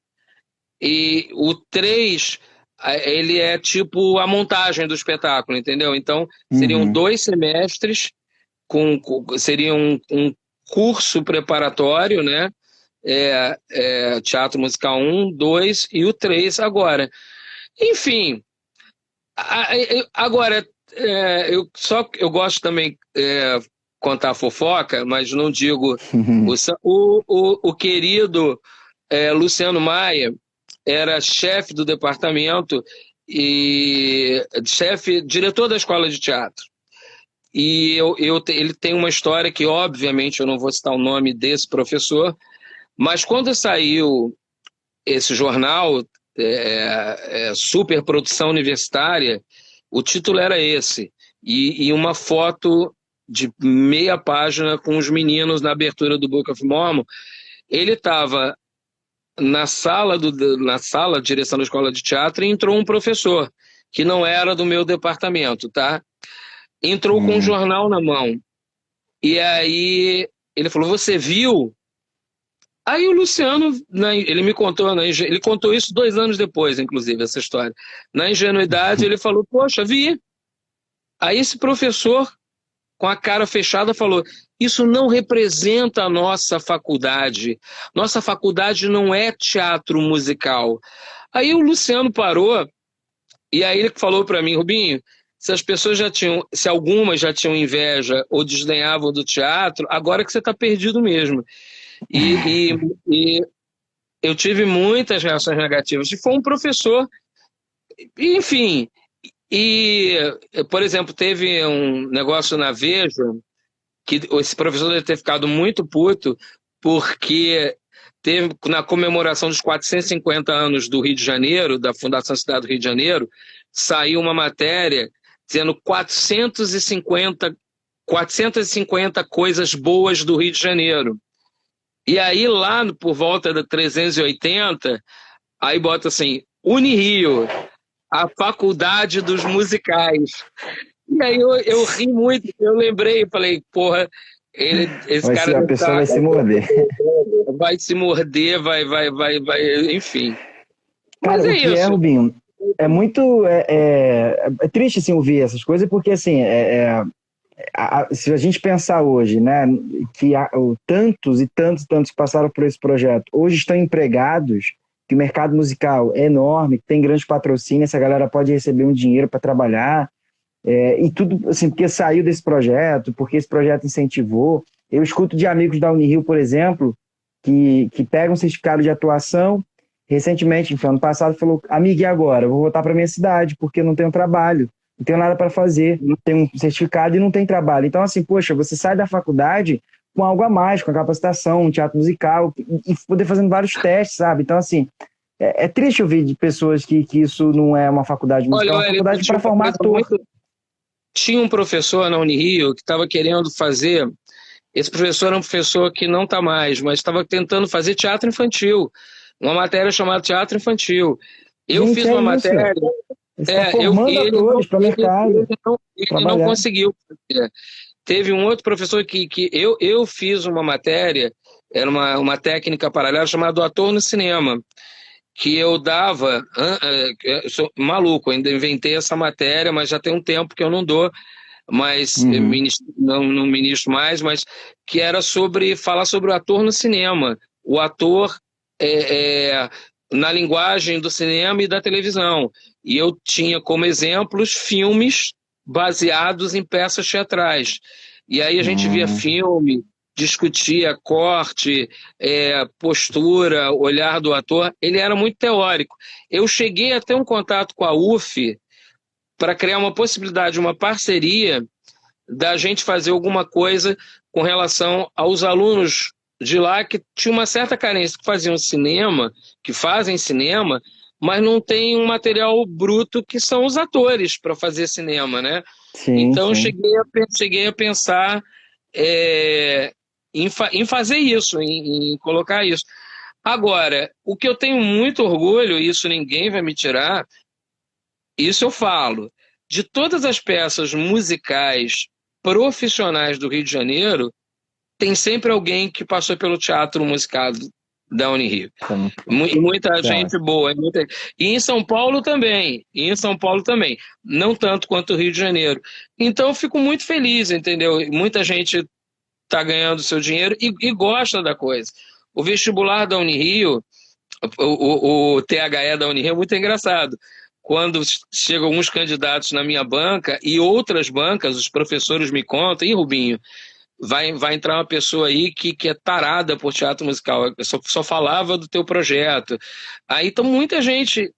[SPEAKER 2] E o 3 ele é tipo a montagem do espetáculo, entendeu? Então, seriam
[SPEAKER 1] Uhum.
[SPEAKER 2] 2 semestres, seria um curso preparatório, né? Teatro musical um, 2 e o 3 agora. Enfim, agora, eu gosto também contar fofoca, mas não digo o querido Luciano Maia era chefe do departamento e chefe, diretor da escola de teatro. E ele tem uma história que, obviamente, eu não vou citar o nome desse professor, mas quando saiu esse jornal, Superprodução Universitária, o título era esse, e uma foto de meia página com os meninos na abertura do Book of Mormon. Ele estava na sala de direção da escola de teatro, e entrou um professor que não era do meu departamento, tá? Entrou com um
[SPEAKER 1] Uhum.
[SPEAKER 2] jornal na mão. E aí ele falou: "Você viu?" Aí o Luciano, ele me contou, ele contou isso 2 anos depois, inclusive, essa história. Na ingenuidade, ele falou: "Poxa, vi." Aí esse professor, com a cara fechada, falou: "Isso não representa a nossa faculdade. Nossa faculdade não é teatro musical." Aí o Luciano parou, e aí ele falou para mim: "Rubinho, se as pessoas já tinham, se algumas já tinham inveja ou desdenhavam do teatro, agora que você está perdido mesmo." E eu tive muitas reações negativas. E foi um professor, enfim. E, por exemplo, teve um negócio na Veja que esse professor deve ter ficado muito puto, porque teve, na comemoração dos 450 anos do Rio de Janeiro, da Fundação Cidade do Rio de Janeiro, saiu uma matéria dizendo 450 coisas boas do Rio de Janeiro. E aí, lá por volta da 380, aí bota assim: Unirio, a faculdade dos musicais. E aí eu ri muito, eu lembrei, falei: "Porra, esse cara
[SPEAKER 1] A
[SPEAKER 2] deve
[SPEAKER 1] pessoa
[SPEAKER 2] estar,
[SPEAKER 1] vai se morder.
[SPEAKER 2] vai se morder, vai, enfim." Mas
[SPEAKER 1] Cara,
[SPEAKER 2] é
[SPEAKER 1] o que é,
[SPEAKER 2] isso.
[SPEAKER 1] Rubinho, é muito. É triste assim, ouvir essas coisas, porque assim, se a gente pensar hoje, né, que tantos e tantos, tantos que passaram por esse projeto hoje estão empregados, que o mercado musical é enorme, que tem grandes patrocínios, essa galera pode receber um dinheiro para trabalhar, e tudo assim, porque saiu desse projeto, porque esse projeto incentivou. Eu escuto de amigos da Unirio, por exemplo, que pegam um certificado de atuação. Recentemente, no ano passado, falou: "Amigo, e agora? Eu vou voltar para minha cidade, porque eu não tenho trabalho, não tenho nada para fazer, tenho um certificado e não tem trabalho." Então, assim, poxa, você sai da faculdade com algo a mais, com a capacitação, um teatro musical, e poder fazendo vários testes, sabe? Então, assim, é triste ouvir de pessoas que isso não é uma faculdade musical,
[SPEAKER 2] Olha,
[SPEAKER 1] é uma
[SPEAKER 2] Wellington,
[SPEAKER 1] faculdade
[SPEAKER 2] tinha
[SPEAKER 1] para
[SPEAKER 2] uma
[SPEAKER 1] formar
[SPEAKER 2] coisa
[SPEAKER 1] ator.
[SPEAKER 2] muito. Tinha um professor na Unirio que estava querendo fazer. Esse professor era um professor que não está mais, mas estava tentando fazer teatro infantil, uma matéria chamada Teatro Infantil. Eu
[SPEAKER 1] Gente,
[SPEAKER 2] fiz
[SPEAKER 1] é
[SPEAKER 2] uma
[SPEAKER 1] isso.
[SPEAKER 2] matéria,
[SPEAKER 1] Você está formando
[SPEAKER 2] ele não,
[SPEAKER 1] atores para o mercado,
[SPEAKER 2] ele não
[SPEAKER 1] trabalhar.
[SPEAKER 2] conseguiu fazer. Teve um outro professor que eu fiz uma matéria, era uma técnica paralela chamada Ator no Cinema, que eu dava. Eu sou maluco, ainda inventei essa matéria, mas já tem um tempo que eu não dou, mas
[SPEAKER 1] Uhum.
[SPEAKER 2] não ministro mais, mas que era sobre falar sobre o ator no cinema, o ator é, é, na linguagem do cinema e da televisão. E eu tinha como exemplos filmes baseados em peças teatrais. E aí a gente via
[SPEAKER 1] Uhum.
[SPEAKER 2] filme, discutia corte, postura, olhar do ator. Ele era muito teórico. Eu cheguei a ter um contato com a UF para criar uma possibilidade, uma parceria da gente fazer alguma coisa com relação aos alunos de lá que tinha uma certa carência, que faziam cinema, que fazem cinema, mas não tem um material bruto que são os atores para fazer cinema, né?
[SPEAKER 1] Sim,
[SPEAKER 2] Então eu
[SPEAKER 1] sim.
[SPEAKER 2] cheguei a pensar em fazer isso, em colocar isso. Agora, o que eu tenho muito orgulho, e isso ninguém vai me tirar, isso eu falo, de todas as peças musicais profissionais do Rio de Janeiro, tem sempre alguém que passou pelo teatro musical da Unirio.
[SPEAKER 1] Isso é muito bom.
[SPEAKER 2] Muita
[SPEAKER 1] Isso é
[SPEAKER 2] gente
[SPEAKER 1] ótimo.
[SPEAKER 2] boa. E em São Paulo também. E em São Paulo também. Não tanto quanto o Rio de Janeiro. Então eu fico muito feliz, entendeu? Muita gente está ganhando seu dinheiro e gosta da coisa. O vestibular da Unirio, o THE da Unirio é muito engraçado. Quando chegam alguns candidatos na minha banca e outras bancas, os professores me contam, e Rubinho, vai entrar uma pessoa aí que é tarada por teatro musical, eu só falava do teu projeto. Aí então muita gente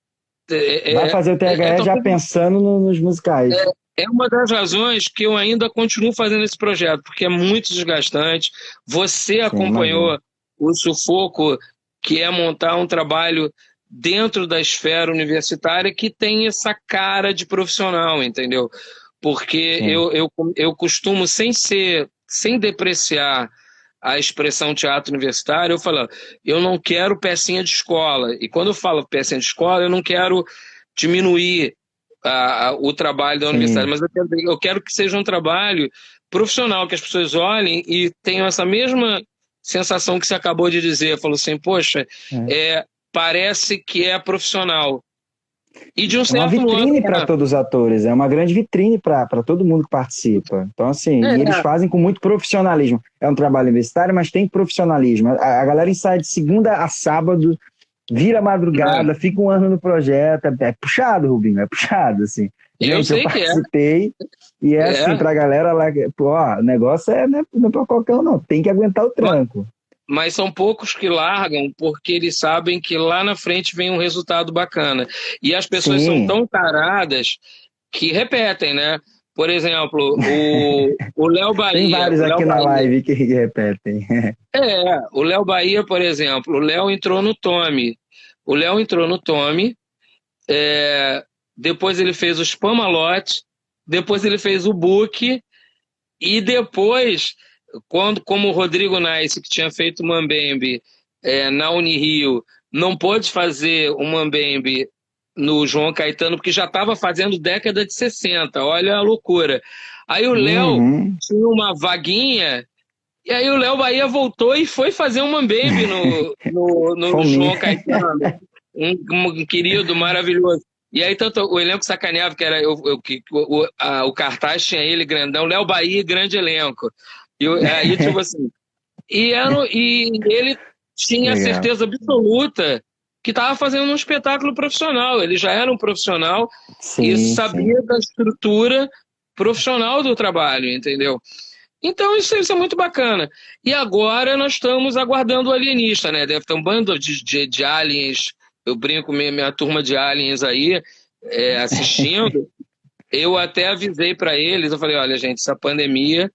[SPEAKER 1] Vai fazer o THE já pensando nos musicais.
[SPEAKER 2] é uma das razões que eu ainda continuo fazendo esse projeto, porque é muito desgastante. Você
[SPEAKER 1] Sim, imagino.
[SPEAKER 2] acompanhou o sufoco que é montar um trabalho dentro da esfera universitária que tem essa cara de profissional, entendeu? Porque
[SPEAKER 1] Sim.
[SPEAKER 2] eu costumo, sem depreciar a expressão teatro universitário, eu falo, eu não quero pecinha de escola. E quando eu falo pecinha de escola, eu não quero diminuir o trabalho da universidade,
[SPEAKER 1] Sim.
[SPEAKER 2] mas eu quero que seja um trabalho profissional, que as pessoas olhem e tenham essa mesma sensação que você acabou de dizer. Falou assim, poxa,
[SPEAKER 1] É.
[SPEAKER 2] parece que é profissional. E de um
[SPEAKER 1] É uma
[SPEAKER 2] certo modo,
[SPEAKER 1] vitrine para todos os atores, é uma grande vitrine para todo mundo que participa. Então, assim, e eles
[SPEAKER 2] é,
[SPEAKER 1] fazem com muito profissionalismo. É um trabalho universitário, mas tem profissionalismo. A galera ensaia de segunda a sábado, vira madrugada, fica um ano no projeto. É puxado, Rubinho, é puxado, assim.
[SPEAKER 2] eu
[SPEAKER 1] Gente, eu
[SPEAKER 2] sei que
[SPEAKER 1] participei e é assim,
[SPEAKER 2] é,
[SPEAKER 1] pra galera lá, pô, ó, o negócio não é pra qualquer um, não. Tem que aguentar o tranco.
[SPEAKER 2] mas são poucos que largam porque eles sabem que lá na frente vem um resultado bacana. E as pessoas são
[SPEAKER 1] Sim,
[SPEAKER 2] tão taradas que repetem, né? Por exemplo, o Léo
[SPEAKER 1] tem
[SPEAKER 2] Bahia,
[SPEAKER 1] vários aqui na live que repetem.
[SPEAKER 2] O Léo Bahia, por exemplo, o Léo entrou no Tommy. O Léo entrou no Tommy, depois ele fez o Spamalot, depois ele fez o Book, e depois, como o Rodrigo Nice, que tinha feito o Mambembe na Unirio, não pôde fazer o Mambembe no João Caetano, porque já estava fazendo década de 60, olha a loucura. Aí o Léo
[SPEAKER 1] Uhum.
[SPEAKER 2] tinha uma vaguinha, e aí o Léo Bahia voltou e foi fazer um Mambembe no
[SPEAKER 1] Fominha.
[SPEAKER 2] João Caetano, um querido maravilhoso. E aí, tanto o elenco sacaneava, que era o cartaz tinha ele grandão, Léo Bahia, grande elenco. Aí, tipo assim, e ele tinha a
[SPEAKER 1] Legal.
[SPEAKER 2] certeza absoluta que estava fazendo um espetáculo profissional. Ele já era um profissional e
[SPEAKER 1] Sim, sim.
[SPEAKER 2] sabia da estrutura profissional do trabalho, entendeu? Então isso é muito bacana. E agora nós estamos aguardando o alienista, né? Deve ter um bando de aliens, eu brinco, minha turma de aliens aí, assistindo. Eu até avisei para eles, eu falei, olha, gente, essa pandemia,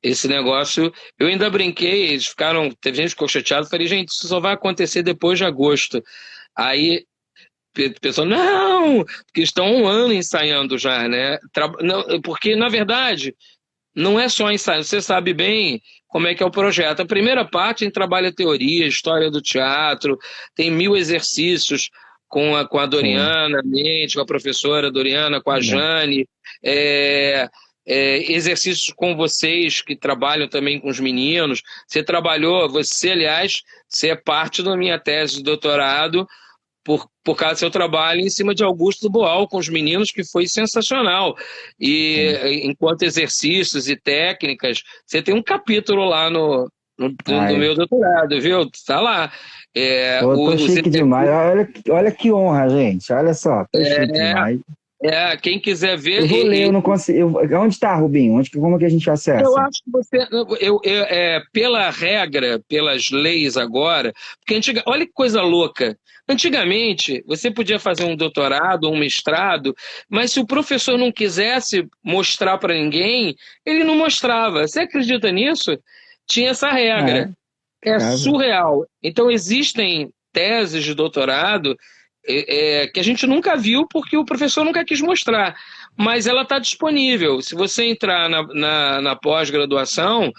[SPEAKER 2] esse negócio, eu ainda brinquei, eles ficaram, teve gente que ficou chateada, eu falei, gente, isso só vai acontecer depois de agosto. Aí o pessoal, não, porque estão um ano ensaiando já, né? Não, porque, na verdade, não é só ensaio, você sabe bem como é que é o projeto. A primeira parte a gente trabalha teoria, história do teatro, tem 1000 exercícios com a
[SPEAKER 1] Sim.
[SPEAKER 2] Doriana Mente, com a professora Doriana, com a
[SPEAKER 1] Legal.
[SPEAKER 2] Jane, é, exercícios com vocês que trabalham também com os meninos. Você, aliás, você é parte da minha tese de doutorado por causa do seu trabalho em cima de Augusto Boal com os meninos, que foi sensacional. E
[SPEAKER 1] Sim.
[SPEAKER 2] enquanto exercícios e técnicas, você tem um capítulo lá no
[SPEAKER 1] Ai,
[SPEAKER 2] meu doutorado, viu? Está lá.
[SPEAKER 1] pô, tô
[SPEAKER 2] Os
[SPEAKER 1] chique demais.
[SPEAKER 2] exercícios,
[SPEAKER 1] Olha que honra, gente. Olha só, tô chique demais.
[SPEAKER 2] quem quiser ver,
[SPEAKER 1] Eu vou ler, eu não consigo. Onde tá, Rubinho? Como que a gente
[SPEAKER 2] eu
[SPEAKER 1] acessa?
[SPEAKER 2] acho que pela regra, pelas leis agora, porque olha que coisa louca. Antigamente, você podia fazer um doutorado, um mestrado, mas se o professor não quisesse mostrar para ninguém, ele não mostrava. Você acredita nisso? Tinha essa
[SPEAKER 1] É,
[SPEAKER 2] regra. É
[SPEAKER 1] Casa.
[SPEAKER 2] surreal. Então, existem teses de doutorado que a gente nunca viu porque o professor nunca quis mostrar, mas ela está disponível. Se você entrar na pós-graduação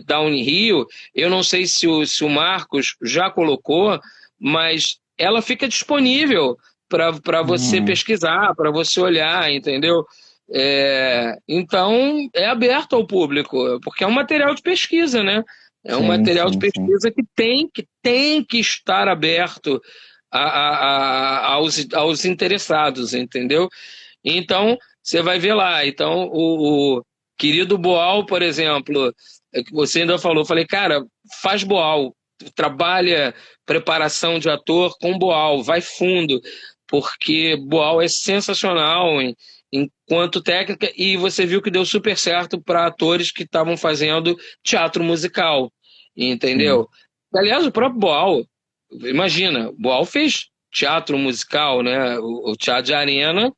[SPEAKER 2] da Unirio, eu não sei se o Marcos já colocou, mas ela fica disponível para você
[SPEAKER 1] Hum,
[SPEAKER 2] pesquisar, para você olhar, entendeu? Então, é aberto ao público, porque é um material de pesquisa, né? É um
[SPEAKER 1] sim,
[SPEAKER 2] material de
[SPEAKER 1] sim, sim.
[SPEAKER 2] pesquisa que tem que estar aberto aos interessados, entendeu? Então, você vai ver lá. Então, o querido Boal, por exemplo, que você ainda falou, eu falei, cara, faz Boal, trabalha preparação de ator com Boal, vai fundo, porque Boal é sensacional enquanto técnica, e você viu que deu super certo para atores que estavam fazendo teatro musical,
[SPEAKER 1] Sim.
[SPEAKER 2] entendeu? Aliás, o próprio Boal, imagina, Boal fez teatro musical, né? O teatro de arena,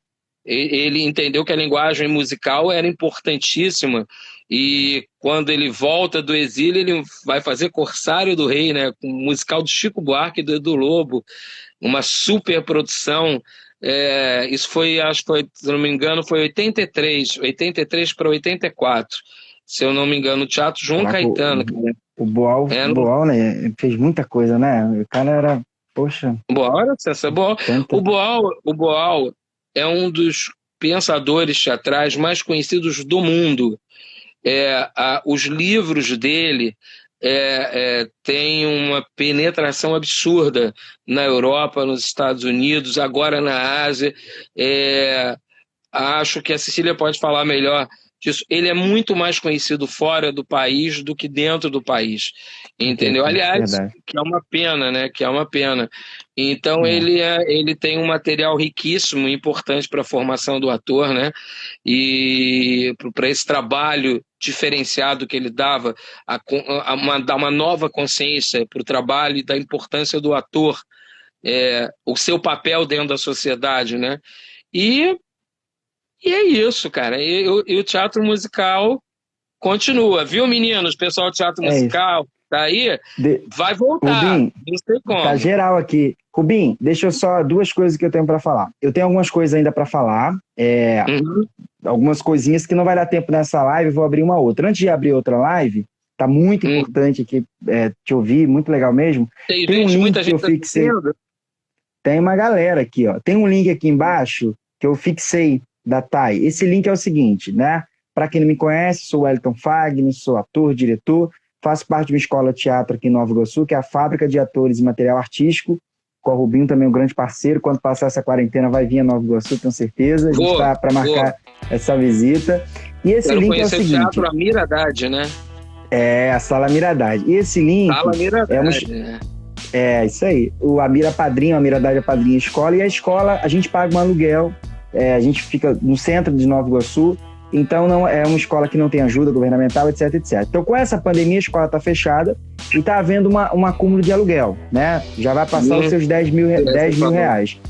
[SPEAKER 2] ele entendeu que a linguagem musical era importantíssima, e quando ele volta do exílio, ele vai fazer Corsário do Rei, né? Com o musical do Chico Buarque e do Edu Lobo, uma super produção. Isso foi, acho que foi, se não me engano, foi 83 para 84, se eu não me engano, o Teatro João
[SPEAKER 1] Caraca,
[SPEAKER 2] Caetano, cara. Era um
[SPEAKER 1] Boal, né, fez muita coisa, né? O cara era, poxa,
[SPEAKER 2] Boal, essa Boal. O
[SPEAKER 1] tanta.
[SPEAKER 2] Boal, o Boal é um dos pensadores teatrais mais conhecidos do mundo. Os livros dele têm uma penetração absurda na Europa, nos Estados Unidos, agora na Ásia. É, Acho que a Cecília pode falar melhor disso. Ele é muito mais conhecido fora do país do que dentro do país, entendeu? Aliás,
[SPEAKER 1] Verdade.
[SPEAKER 2] que é uma pena, né? Que é uma pena. Então
[SPEAKER 1] É.
[SPEAKER 2] ele tem um material riquíssimo, importante para a formação do ator, né? E para esse trabalho diferenciado que ele dava, dar uma nova consciência para o trabalho e da importância do ator, o seu papel dentro da sociedade, né? E e é isso, cara. E o teatro musical continua, viu, meninos? Pessoal do teatro
[SPEAKER 1] É isso.
[SPEAKER 2] musical, tá aí?
[SPEAKER 1] De...
[SPEAKER 2] Vai voltar,
[SPEAKER 1] Rubim,
[SPEAKER 2] não sei
[SPEAKER 1] tá
[SPEAKER 2] como.
[SPEAKER 1] geral aqui. Rubim, deixa eu só duas coisas que eu tenho para falar. Eu tenho algumas coisas ainda para falar,
[SPEAKER 2] Uhum.
[SPEAKER 1] algumas coisinhas que não vai dar tempo nessa live, vou abrir uma outra. Antes de abrir outra live, tá muito
[SPEAKER 2] Uhum.
[SPEAKER 1] importante aqui te ouvir, muito legal mesmo.
[SPEAKER 2] Tem
[SPEAKER 1] Tem um
[SPEAKER 2] gente,
[SPEAKER 1] link
[SPEAKER 2] muita
[SPEAKER 1] que eu
[SPEAKER 2] gente
[SPEAKER 1] fixei,
[SPEAKER 2] assistindo.
[SPEAKER 1] tem uma galera aqui, ó. Tem um link aqui embaixo que eu fixei da Thay. Esse link é o seguinte, né? Para quem não me conhece, sou o Wellington Fagner, sou ator, diretor, faço parte de uma escola de teatro aqui em Nova Iguaçu, que é a Fábrica de Atores e Material Artístico. Com o Rubinho também um grande parceiro. Quando passar essa quarentena, vai vir a Nova Iguaçu, tenho certeza. A gente
[SPEAKER 2] Vou,
[SPEAKER 1] está para
[SPEAKER 2] vou.
[SPEAKER 1] marcar essa visita. E esse
[SPEAKER 2] Quero
[SPEAKER 1] link é o
[SPEAKER 2] conhecer o
[SPEAKER 1] seguinte:
[SPEAKER 2] Teatro Amir Haddad, né?
[SPEAKER 1] é a Sala Miradade. E esse
[SPEAKER 2] Sala
[SPEAKER 1] link
[SPEAKER 2] Amir
[SPEAKER 1] é um,
[SPEAKER 2] Haddad, né?
[SPEAKER 1] isso aí. O Amira é padrinho, a Miradade é padrinho escola, e a escola a gente paga um aluguel, a gente fica no centro de Nova Iguaçu, então não é uma escola que não tem ajuda governamental, etc, etc. Então, com essa pandemia, a escola está fechada e está havendo um acúmulo de aluguel, né? Já vai passar os seus 10 mil,
[SPEAKER 2] Você
[SPEAKER 1] 10 mil
[SPEAKER 2] falou.
[SPEAKER 1] reais.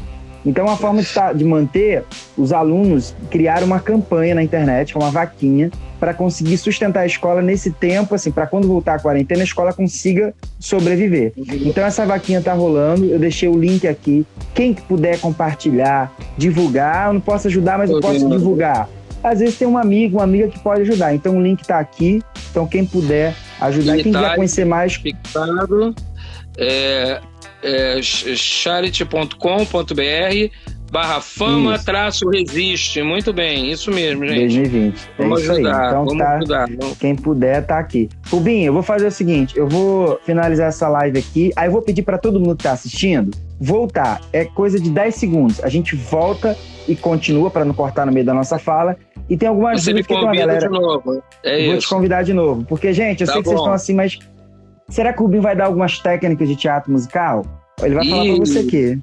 [SPEAKER 1] Então, a forma de manter, os alunos criaram uma campanha na internet, com uma vaquinha, para conseguir sustentar a escola nesse tempo, assim, para quando voltar a quarentena, a escola consiga sobreviver. Então, essa vaquinha está rolando, eu deixei o link aqui. Quem puder compartilhar, divulgar, eu não posso ajudar, mas eu posso divulgar. Às vezes tem um amigo, uma amiga que pode ajudar. Então, o link está aqui. Então, quem puder ajudar, e quem quiser conhecer mais...
[SPEAKER 2] Fixado, charity.com.br/fama-resiste. Muito bem, isso mesmo, gente.
[SPEAKER 1] 2020. É
[SPEAKER 2] Vamos
[SPEAKER 1] isso aí.
[SPEAKER 2] ajudar,
[SPEAKER 1] Então
[SPEAKER 2] vamos
[SPEAKER 1] tá.
[SPEAKER 2] ajudar.
[SPEAKER 1] Quem puder tá aqui. Rubinho, eu vou fazer o seguinte, eu vou finalizar essa live aqui, aí eu vou pedir para todo mundo que tá assistindo voltar. É coisa de 10 segundos. A gente volta e continua para não cortar no meio da nossa fala. E tem algumas
[SPEAKER 2] Você me
[SPEAKER 1] dúvidas que tem uma
[SPEAKER 2] convida
[SPEAKER 1] galera.
[SPEAKER 2] de novo.
[SPEAKER 1] Vou te
[SPEAKER 2] Isso.
[SPEAKER 1] convidar de novo, porque gente, eu
[SPEAKER 2] Tá
[SPEAKER 1] sei que vocês
[SPEAKER 2] bom.
[SPEAKER 1] estão assim, mas será que o Rubinho vai dar algumas técnicas de teatro musical? Ele vai falar para você aqui.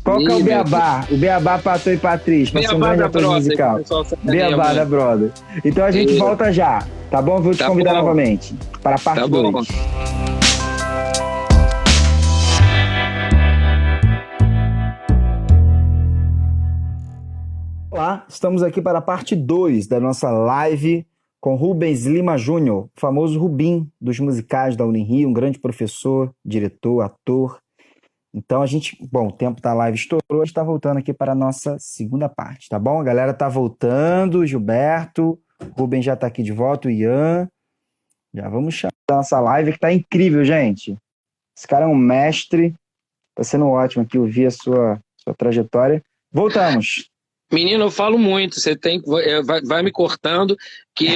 [SPEAKER 1] Qual que é o beabá? O beabá para ator e para atriz, para ser um grande ator musical. Beabá da Brother. Então a gente volta já, tá bom? Vou te convidar novamente para a parte 2. Olá, estamos aqui para a parte 2 da nossa live com Rubens Lima Júnior, o famoso Rubim dos musicais da Unirio, um grande professor, diretor, ator. Então bom, o tempo da live estourou, a gente está voltando aqui para a nossa segunda parte, tá bom? A galera tá voltando, Gilberto, Rubens já está aqui de volta, o Ian. Já vamos chamar a nossa live que tá incrível, gente. Esse cara é um mestre, tá sendo ótimo aqui ouvir a sua trajetória. Voltamos.
[SPEAKER 2] Menino, eu falo muito, você vai me cortando, que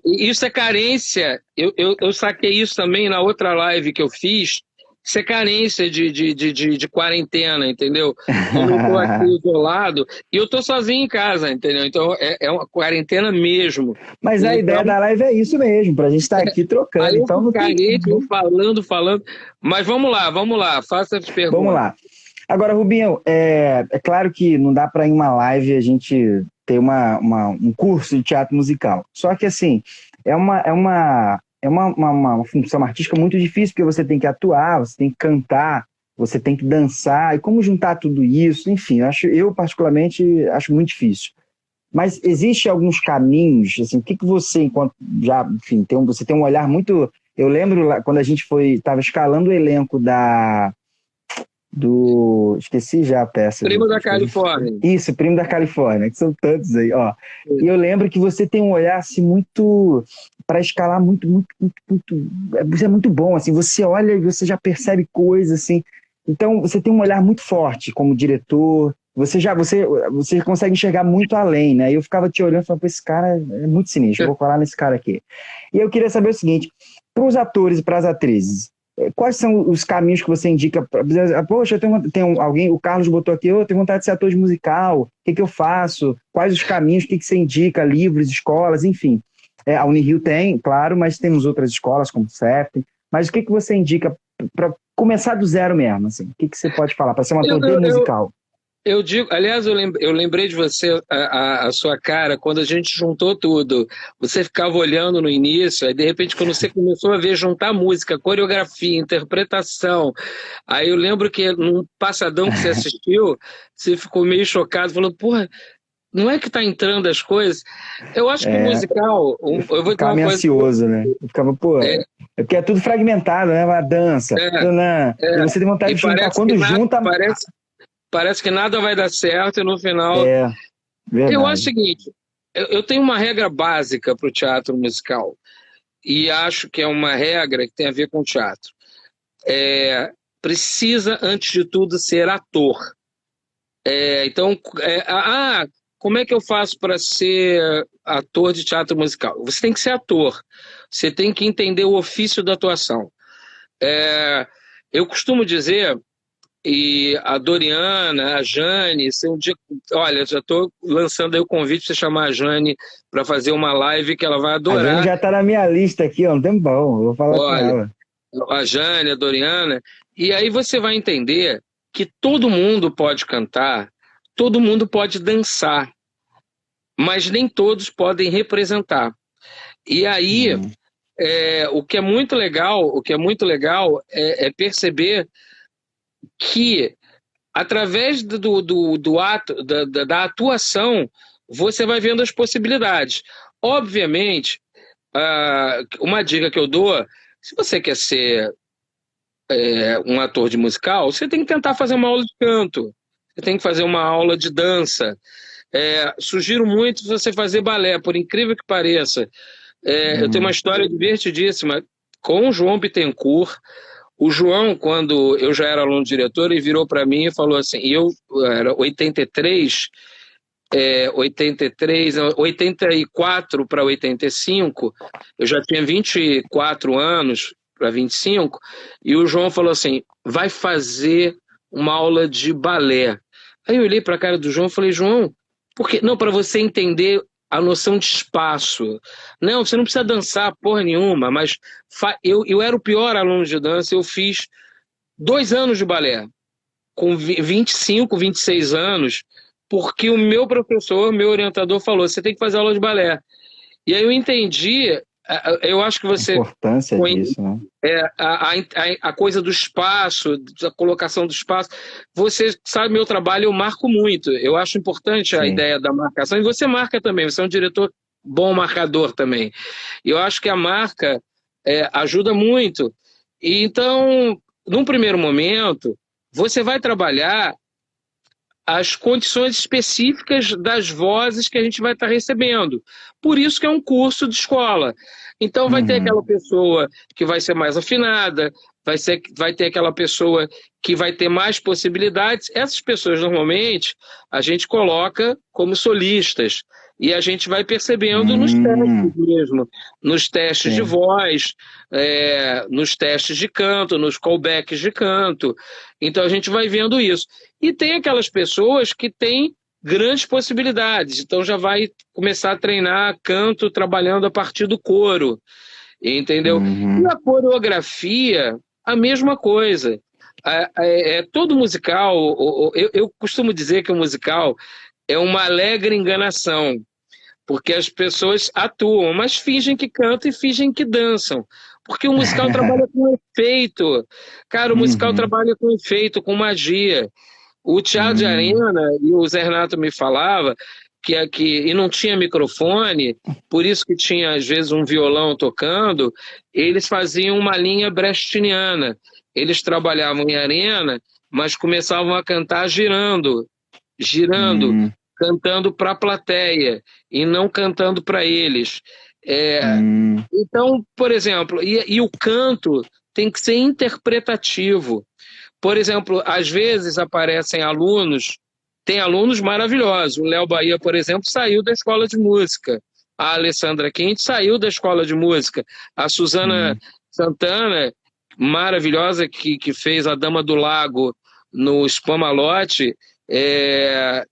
[SPEAKER 2] isso é carência. Eu saquei isso também na outra live que eu fiz. Isso é carência de quarentena, entendeu? Quando eu tô aqui isolado, e eu tô sozinho em casa, entendeu? Então é uma quarentena mesmo.
[SPEAKER 1] Mas a ideia da live é isso mesmo, pra gente estar aqui trocando.
[SPEAKER 2] Aí eu
[SPEAKER 1] então não tem
[SPEAKER 2] carente, falando. Mas vamos lá, faça as perguntas.
[SPEAKER 1] Vamos lá. Agora, Rubinho, é claro que não dá para em uma live a gente ter um curso de teatro musical. Só que, assim, é uma função artística muito difícil, porque você tem que atuar, você tem que cantar, você tem que dançar, e como juntar tudo isso, enfim, eu particularmente acho muito difícil. Mas existe alguns caminhos, assim, o que você, enquanto já, enfim, você tem um olhar muito... Eu lembro lá, quando a gente estava escalando o elenco esqueci já a peça.
[SPEAKER 2] Primo da Califórnia.
[SPEAKER 1] Isso, Primo da Califórnia, que são tantos aí, ó. E eu lembro que você tem um olhar, assim, muito... para escalar muito... Isso é muito bom, assim, você olha e você já percebe coisas, assim. Então, você tem um olhar muito forte como diretor, você consegue enxergar muito além, né? E eu ficava te olhando e falando, esse cara é muito sinistro, eu vou colar nesse cara aqui. E eu queria saber o seguinte, para os atores e para as atrizes, quais são os caminhos que você indica? Poxa, eu tenho alguém, o Carlos botou aqui, eu tenho vontade de ser ator de musical, o que eu faço? Quais os caminhos, o que você indica? Livros, escolas, enfim. A Unirio tem, claro, mas temos outras escolas, como o CEF. Mas o que você indica para começar do zero mesmo? Assim? O que você pode falar para ser um ator de musical?
[SPEAKER 2] Eu digo, aliás, eu lembrei de você, a sua cara, quando a gente juntou tudo. Você ficava olhando no início, aí de repente, quando você começou a ver juntar música, coreografia, interpretação, aí eu lembro que num passadão que você assistiu, você ficou meio chocado, falando, porra, não é que tá entrando as coisas? Eu acho que o musical... Eu vou
[SPEAKER 1] ficava meio ansioso, né? Eu ficava, porque é tudo fragmentado, né? A dança. E você tem vontade de juntar. Quando junta...
[SPEAKER 2] Parece que nada vai dar certo e no final...
[SPEAKER 1] Verdade.
[SPEAKER 2] Eu acho o seguinte, eu tenho uma regra básica para o teatro musical e acho que é uma regra que tem a ver com teatro. Precisa, antes de tudo, ser ator. Então, como é que eu faço para ser ator de teatro musical? Você tem que ser ator, você tem que entender o ofício da atuação. Eu costumo dizer... E a Doriana, a Jane, se um dia... Olha, já estou lançando aí o convite para você chamar a Jane para fazer uma live que ela vai adorar.
[SPEAKER 1] A Jane já está na minha lista aqui, ó, um tempão, vou falar com ela.
[SPEAKER 2] A Jane, a Doriana, e aí você vai entender que todo mundo pode cantar, todo mundo pode dançar, mas nem todos podem representar. E aí, o que é muito legal é perceber que através do ato, da atuação, você vai vendo as possibilidades. Obviamente, uma dica que eu dou, se você quer ser um ator de musical, você tem que tentar fazer uma aula de canto, você tem que fazer uma aula de dança. Sugiro muito você fazer balé, por incrível que pareça. Eu tenho uma história divertidíssima com o João Bittencourt. O João, quando eu já era aluno diretor, ele virou para mim e falou assim, eu era 84 para 85, eu já tinha 24 anos para 25, e o João falou assim, vai fazer uma aula de balé. Aí eu olhei para a cara do João e falei, João, por que? Não, para você entender a noção de espaço. Não, você não precisa dançar porra nenhuma, mas eu era o pior aluno de dança, eu fiz 2 anos de balé, com 25, 26 anos, porque o meu professor, meu orientador falou, você tem que fazer aula de balé. E aí eu entendi, eu acho que você...
[SPEAKER 1] A importância disso, né?
[SPEAKER 2] A coisa do espaço, da colocação do espaço. Você sabe, meu trabalho eu marco muito. Eu acho importante a ideia da marcação. E você marca também, você é um diretor bom marcador também. E eu acho que a marca ajuda muito. E então, num primeiro momento, você vai trabalhar as condições específicas das vozes que a gente vai estar recebendo. Por isso que é um curso de escola. Então vai ter aquela
[SPEAKER 1] Uhum.
[SPEAKER 2] pessoa que vai ser mais afinada, vai ter aquela pessoa que vai ter mais possibilidades. Essas pessoas, normalmente, a gente coloca como solistas. E a gente vai percebendo nos testes
[SPEAKER 1] Hum,
[SPEAKER 2] mesmo, nos testes de
[SPEAKER 1] sim.
[SPEAKER 2] voz, nos testes de canto, nos callbacks de canto. Então a gente vai vendo isso. E tem aquelas pessoas que têm grandes possibilidades, então já vai começar a treinar canto trabalhando a partir do coro, entendeu? E
[SPEAKER 1] Uhum.
[SPEAKER 2] a coreografia, a mesma coisa. Todo musical, eu costumo dizer que o musical é uma alegre enganação, porque as pessoas atuam, mas fingem que cantam e fingem que dançam. Porque o musical trabalha com efeito. Cara, o musical
[SPEAKER 1] Uhum.
[SPEAKER 2] trabalha com efeito, com magia. O teatro de
[SPEAKER 1] Hum.
[SPEAKER 2] arena, e o Zé Renato me falava e não tinha microfone, por isso que tinha às vezes um violão tocando, eles faziam uma linha brechtiana. Eles trabalhavam em arena, mas começavam a cantar girando, girando,
[SPEAKER 1] Hum.
[SPEAKER 2] cantando para a plateia e não cantando para eles. É,
[SPEAKER 1] Hum.
[SPEAKER 2] então, por exemplo, e o canto tem que ser interpretativo. Por exemplo, às vezes aparecem alunos, tem alunos maravilhosos. O Léo Bahia, por exemplo, saiu da escola de música. A Alessandra Quinte saiu da escola de música. A Suzana
[SPEAKER 1] Hum.
[SPEAKER 2] Santana, maravilhosa, que fez a Dama do Lago no Spamalot, é,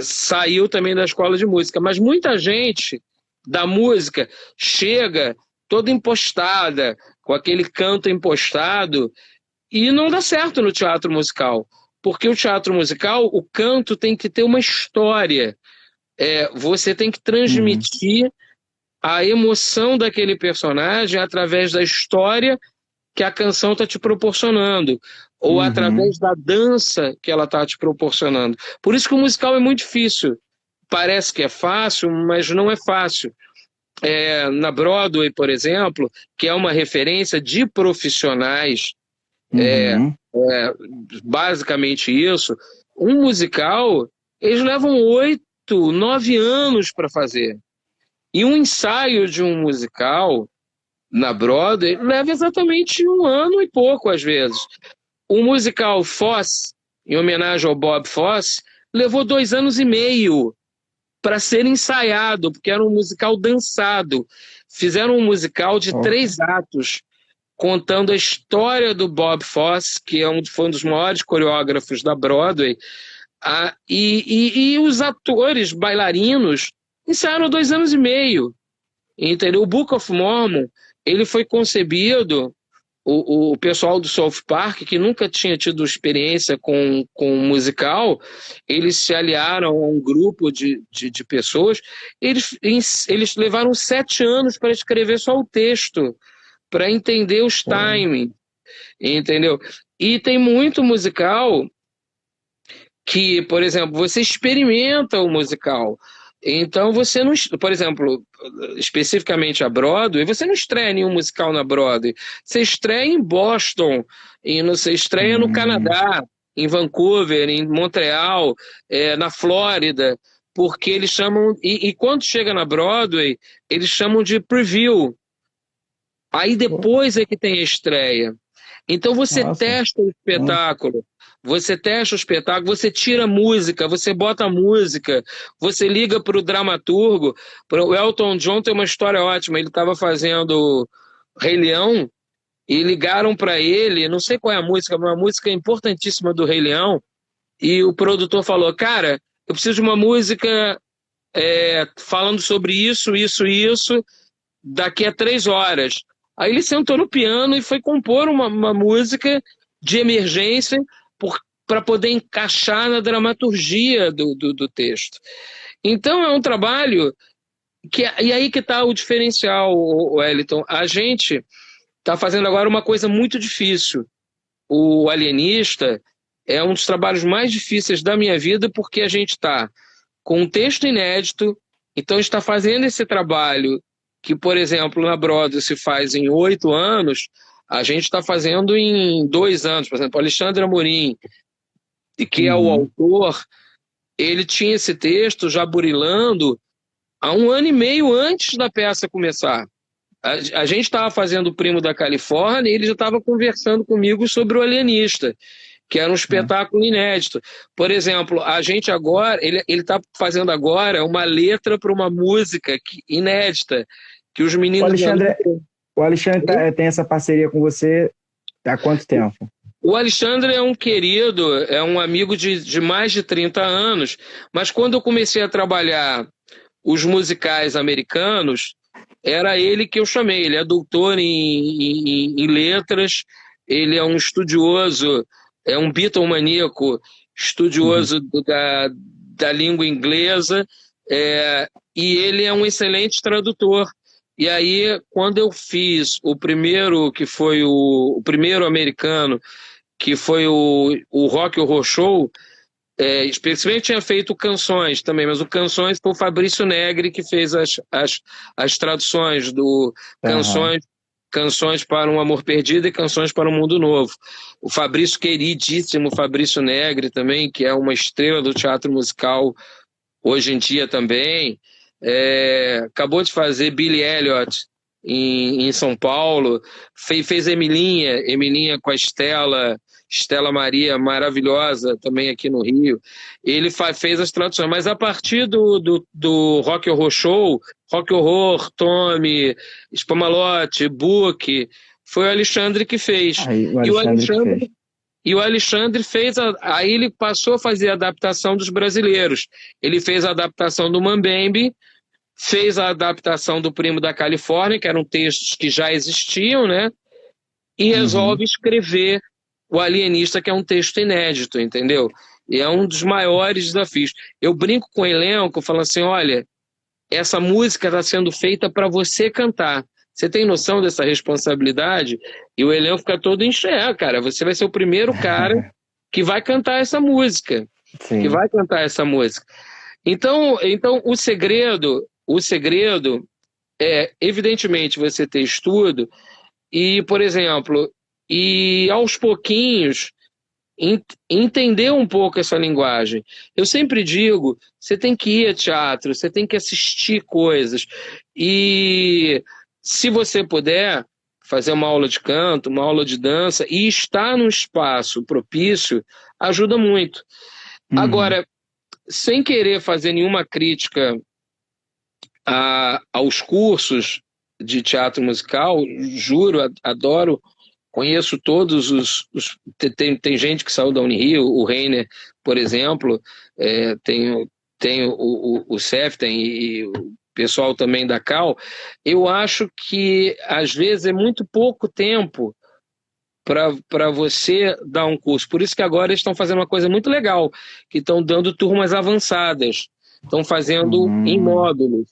[SPEAKER 2] saiu também da escola de música. Mas muita gente da música chega toda impostada, com aquele canto impostado, e não dá certo no teatro musical, porque o teatro musical, o canto tem que ter uma história. Você tem que
[SPEAKER 1] Uhum.
[SPEAKER 2] transmitir a emoção daquele personagem através da história que a canção está te proporcionando, ou
[SPEAKER 1] Uhum.
[SPEAKER 2] através da dança que ela está te proporcionando. Por isso que o musical é muito difícil. Parece que é fácil, mas não é fácil. Na Broadway, por exemplo, que é uma referência de profissionais, é,
[SPEAKER 1] Uhum.
[SPEAKER 2] é, basicamente isso. Um musical, eles levam 8, 9 anos para fazer. E um ensaio de um musical na Broadway leva exatamente 1 ano e pouco, às vezes. O musical Fosse, em homenagem ao Bob Fosse, levou 2 anos e meio para ser ensaiado, porque era um musical dançado. Fizeram um musical de
[SPEAKER 1] Oh.
[SPEAKER 2] 3 atos, contando a história do Bob Fosse, que foi um dos maiores coreógrafos da Broadway, e os atores, bailarinos, ensaiaram 2 anos e meio, entendeu? O Book of Mormon, ele foi concebido, o pessoal do South Park, que nunca tinha tido experiência com musical, eles se aliaram a um grupo de pessoas, eles levaram 7 anos para escrever só o texto, para entender os
[SPEAKER 1] Pô.
[SPEAKER 2] timings, entendeu? E tem muito musical que, por exemplo, você experimenta o musical. Então você não, por exemplo, especificamente a Broadway, você não estreia nenhum musical na Broadway. Você estreia em Boston, você estreia no
[SPEAKER 1] Hum.
[SPEAKER 2] Canadá, em Vancouver, em Montreal, na Flórida, porque eles chamam, e quando chega na Broadway, eles chamam de preview. Aí
[SPEAKER 1] Pô.
[SPEAKER 2] depois é que tem a estreia. Então
[SPEAKER 1] Nossa. Hum.
[SPEAKER 2] você testa o espetáculo, você tira a música, você bota a música, você liga para o dramaturgo. O Elton John tem uma história ótima, ele estava fazendo Rei Leão e ligaram para ele, não sei qual é a música, mas uma música importantíssima do Rei Leão, e o produtor falou, cara, eu preciso de uma música falando sobre isso, isso, isso, daqui a 3 horas. Aí ele sentou no piano e foi compor uma música de emergência para poder encaixar na dramaturgia do texto. Então é um trabalho e aí que está o diferencial, Wellington. A gente está fazendo agora uma coisa muito difícil. O Alienista é um dos trabalhos mais difíceis da minha vida porque a gente está com um texto inédito, Então está fazendo esse trabalho que, por exemplo, na Broadway se faz em 8 anos, a gente está fazendo em 2 anos. Por exemplo, Alexandre Amorim, que é o
[SPEAKER 1] Uhum.
[SPEAKER 2] autor, ele tinha esse texto já burilando há 1 ano e meio antes da peça começar. A gente estava fazendo o Primo da Califórnia e ele já estava conversando comigo sobre o Alienista, que era um
[SPEAKER 1] Né?
[SPEAKER 2] espetáculo inédito. Por exemplo, a gente agora, ele está fazendo agora uma letra para uma música inédita, que os
[SPEAKER 1] O
[SPEAKER 2] meninos ali.
[SPEAKER 1] Alexandre, o Alexandre tem essa parceria com você há quanto tempo?
[SPEAKER 2] O Alexandre é um querido, é um amigo de mais de 30 anos, mas quando eu comecei a trabalhar os musicais americanos, era ele que eu chamei. Ele é doutor em letras, ele é um estudioso, é um bitomaníaco
[SPEAKER 1] Uhum.
[SPEAKER 2] estudioso da língua inglesa, e ele é um excelente tradutor. E aí, quando eu fiz o primeiro, que foi o primeiro americano, que foi o Rock Horror Show, especialmente tinha feito Canções também, mas o Canções foi o Fabrício Negri que fez as traduções do
[SPEAKER 1] Aham.
[SPEAKER 2] Canções, Canções para um Amor Perdido e Canções para um Mundo Novo. O Fabrício, queridíssimo Fabrício Negri também, que é uma estrela do teatro musical hoje em dia também, acabou de fazer Billy Elliot em São Paulo, fez Emilinha com a Estela Maria, maravilhosa, também aqui no Rio. Ele fez as traduções, mas a partir do Rock Horror Show, Rock Horror, Tommy, Spamalot, Book, foi o Alexandre que fez.
[SPEAKER 1] Aí o
[SPEAKER 2] E o
[SPEAKER 1] Alexandre que fez.
[SPEAKER 2] Alexandre e o Alexandre fez, aí ele passou a fazer a adaptação dos brasileiros. Ele fez a adaptação do Mambembe, fez a adaptação do Primo da Califórnia, que eram textos que já existiam, né? E
[SPEAKER 1] Uhum.
[SPEAKER 2] resolve escrever O Alienista, que é um texto inédito, entendeu? E é um dos maiores desafios. Eu brinco com o elenco, falando assim, olha, essa música está sendo feita para você cantar. Você tem noção dessa responsabilidade? E o elenco fica todo em cara. Você vai ser o primeiro cara que vai cantar essa música, que
[SPEAKER 1] Sim.
[SPEAKER 2] vai cantar essa música. Então o segredo é, evidentemente, você ter estudo e, por exemplo, e aos pouquinhos entender um pouco essa linguagem. Eu sempre digo, você tem que ir a teatro, você tem que assistir coisas. E se você puder fazer uma aula de canto, uma aula de dança e estar num espaço propício, ajuda muito.
[SPEAKER 1] Uhum.
[SPEAKER 2] Agora, sem querer fazer nenhuma crítica aos cursos de teatro musical, juro, adoro. Conheço todos tem gente que saiu da Unirio, o Reiner, por exemplo, tem o Seften e o pessoal também da Cal. Eu acho que, às vezes, é muito pouco tempo para você dar um curso. Por isso que agora eles estão fazendo uma coisa muito legal, que estão dando turmas avançadas, estão fazendo em
[SPEAKER 1] Uhum.
[SPEAKER 2] módulos.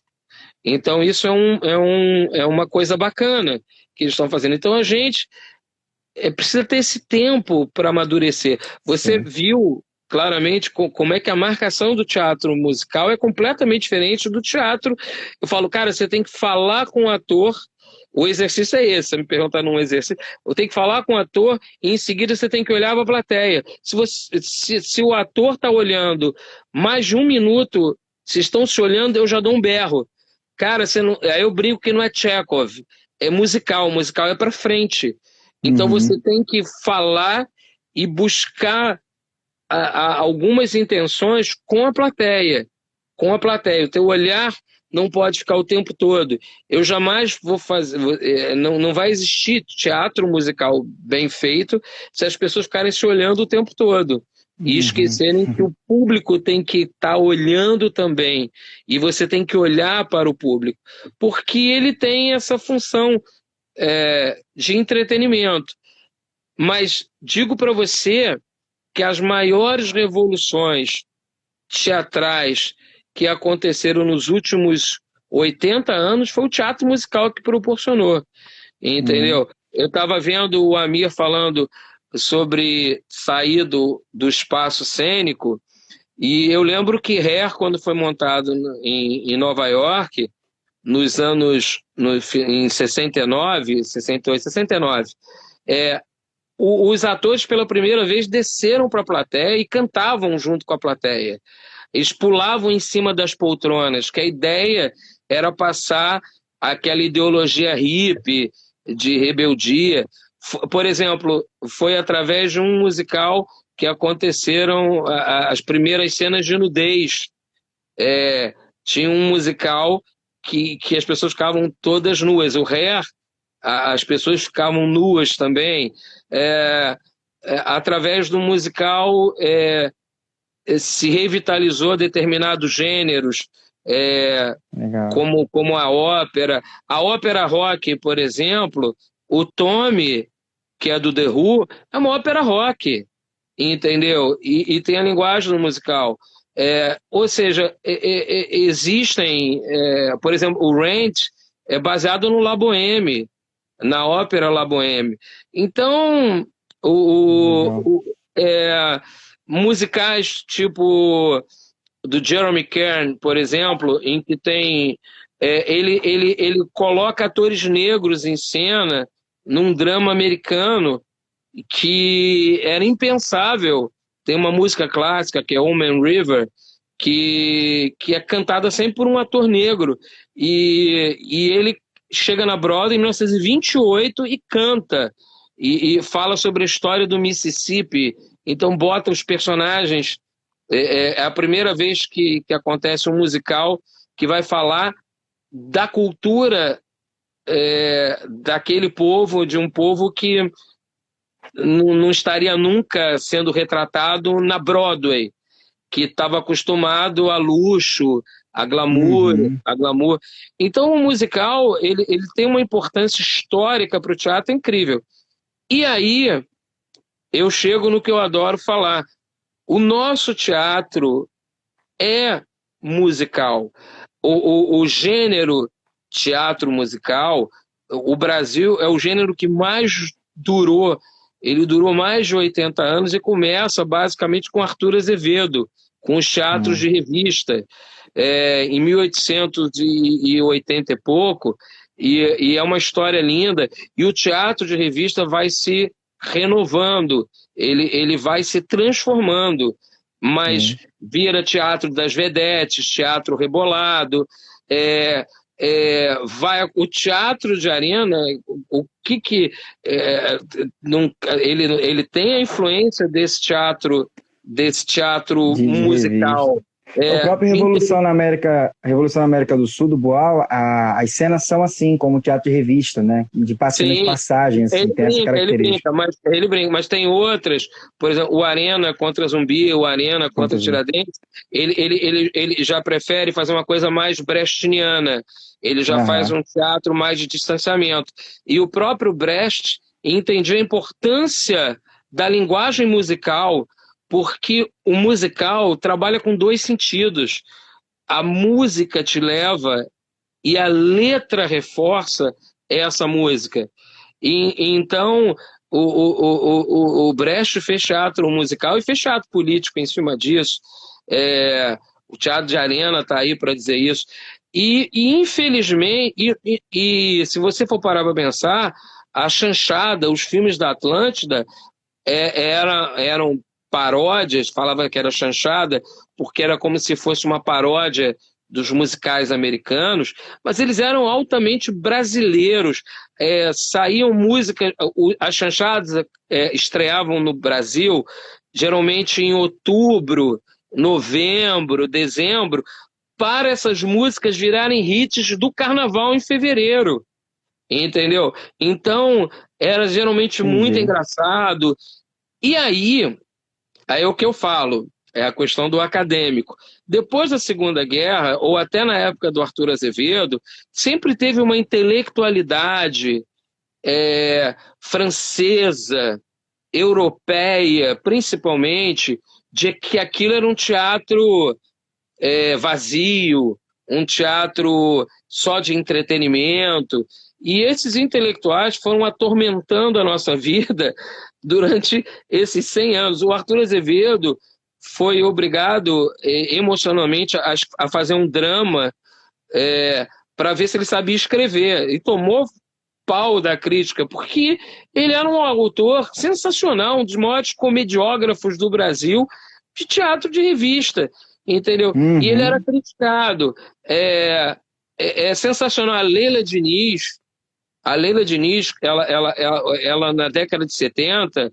[SPEAKER 2] Então, isso é uma coisa bacana que eles estão fazendo. Então, a gente precisa ter esse tempo para amadurecer. Você
[SPEAKER 1] Sim.
[SPEAKER 2] viu claramente como é que a marcação do teatro musical é completamente diferente do teatro. Eu falo, cara, você tem que falar com o ator. O exercício é esse, você me perguntar num exercício. Eu tenho que falar com o ator e em seguida você tem que olhar para a plateia. Se o ator está olhando mais de 1 minuto, se estão se olhando, eu já dou um berro. Cara, você não, aí eu brinco que não é Chekhov, é musical, musical é para frente. Então
[SPEAKER 1] Uhum.
[SPEAKER 2] você tem que falar e buscar algumas intenções com a plateia. Com a plateia. O teu olhar não pode ficar o tempo todo. Eu jamais vou fazer. Não vai existir teatro musical bem feito se as pessoas ficarem se olhando o tempo todo. E
[SPEAKER 1] Uhum.
[SPEAKER 2] esquecerem que o público tem que estar olhando também. E você tem que olhar para o público. Porque ele tem essa função de entretenimento. Mas digo para você que as maiores revoluções teatrais que aconteceram nos últimos 80 anos foi o teatro musical que proporcionou,
[SPEAKER 1] Uhum.
[SPEAKER 2] entendeu? Eu estava vendo o Amir falando sobre sair do espaço cênico, E eu lembro que Hair, quando foi montado em Nova York, nos anos, em 69, 68, 69, os atores pela primeira vez desceram para a plateia e cantavam junto com a plateia. Eles pulavam em cima das poltronas, que a ideia era passar aquela ideologia hippie de rebeldia. Por exemplo, foi através de um musical que aconteceram as primeiras cenas de nudez. Tinha um musical que as pessoas ficavam todas nuas. O Hair, as pessoas ficavam nuas também. Através do musical se revitalizou determinados gêneros,
[SPEAKER 1] Legal.
[SPEAKER 2] como a ópera. A ópera rock, por exemplo, o Tommy, que é do The Who, é uma ópera rock, entendeu? E tem a linguagem do musical. Ou seja, existem, por exemplo, o Rent é baseado no La Boheme, na ópera La Boheme. Então,
[SPEAKER 1] Legal.
[SPEAKER 2] é, musicais tipo do Jeremy Kern, por exemplo, em que tem ele coloca atores negros em cena num drama americano que era impensável. Tem uma música clássica que é Woman River, que é cantada sempre por um ator negro. E ele chega na Broadway em 1928 e canta. E fala sobre a história do Mississippi. Então bota os personagens. É a primeira vez que acontece um musical que vai falar da cultura daquele povo, de um povo que não estaria nunca sendo retratado na Broadway, que estava acostumado a luxo,
[SPEAKER 1] Uhum.
[SPEAKER 2] a glamour. Então o musical ele tem uma importância histórica para o teatro incrível. E aí eu chego no que eu adoro falar. O nosso teatro é musical. O gênero teatro musical, o Brasil é o gênero que mais durou. Ele durou mais de 80 anos e começa basicamente com Arthur Azevedo, com os teatros
[SPEAKER 1] É.
[SPEAKER 2] de revista, em 1880 e pouco, e é uma história linda. E o teatro de revista vai se renovando, ele vai se transformando, mas
[SPEAKER 1] Sim.
[SPEAKER 2] vira teatro das vedetes, teatro rebolado, é, o teatro de arena, o que não, ele tem a influência desse teatro
[SPEAKER 1] De revista.
[SPEAKER 2] musical.
[SPEAKER 1] O
[SPEAKER 2] É,
[SPEAKER 1] próprio Revolução na América do Sul, do Boal, as cenas são assim, como teatro de revista, né? De cena de
[SPEAKER 2] sim,
[SPEAKER 1] passagem, assim, tem essa característica.
[SPEAKER 2] ele brinca, mas tem outras, por exemplo, o Arena contra Zumbi, o Arena contra
[SPEAKER 1] Quantas vezes?
[SPEAKER 2] Tiradentes, ele já prefere fazer uma coisa mais brechtiana, ele já faz
[SPEAKER 1] Aham.
[SPEAKER 2] um teatro mais de distanciamento. E o próprio Brecht entendia a importância da linguagem musical, porque o musical trabalha com dois sentidos. A música te leva e a letra reforça essa música. Então, o Brecht fez teatro musical e fez teatro político em cima disso. O teatro de arena está aí para dizer isso. Infelizmente, se você for parar para pensar, a chanchada, os filmes da Atlântida eram paródias, falava que era chanchada, porque era como se fosse uma paródia dos musicais americanos, mas eles eram altamente brasileiros. Saíam músicas, as chanchadas estreavam no Brasil, geralmente em outubro, novembro, dezembro, para essas músicas virarem hits do carnaval em fevereiro, entendeu? Então, era geralmente muito
[SPEAKER 1] Entendi.
[SPEAKER 2] engraçado. E aí é o que eu falo, é a questão do acadêmico. Depois da Segunda Guerra, ou até na época do Arthur Azevedo, sempre teve uma intelectualidade francesa, europeia, principalmente, de que aquilo era um teatro vazio, um teatro só de entretenimento. E esses intelectuais foram atormentando a nossa vida durante esses 100 anos. O Arthur Azevedo foi obrigado emocionalmente a fazer um drama para ver se ele sabia escrever. E tomou pau da crítica, porque ele era um autor sensacional, um dos maiores comediógrafos do Brasil de teatro de revista, entendeu? E ele era
[SPEAKER 1] Uhum.
[SPEAKER 2] criticado. É sensacional. A Leila Diniz, ela na década de 70,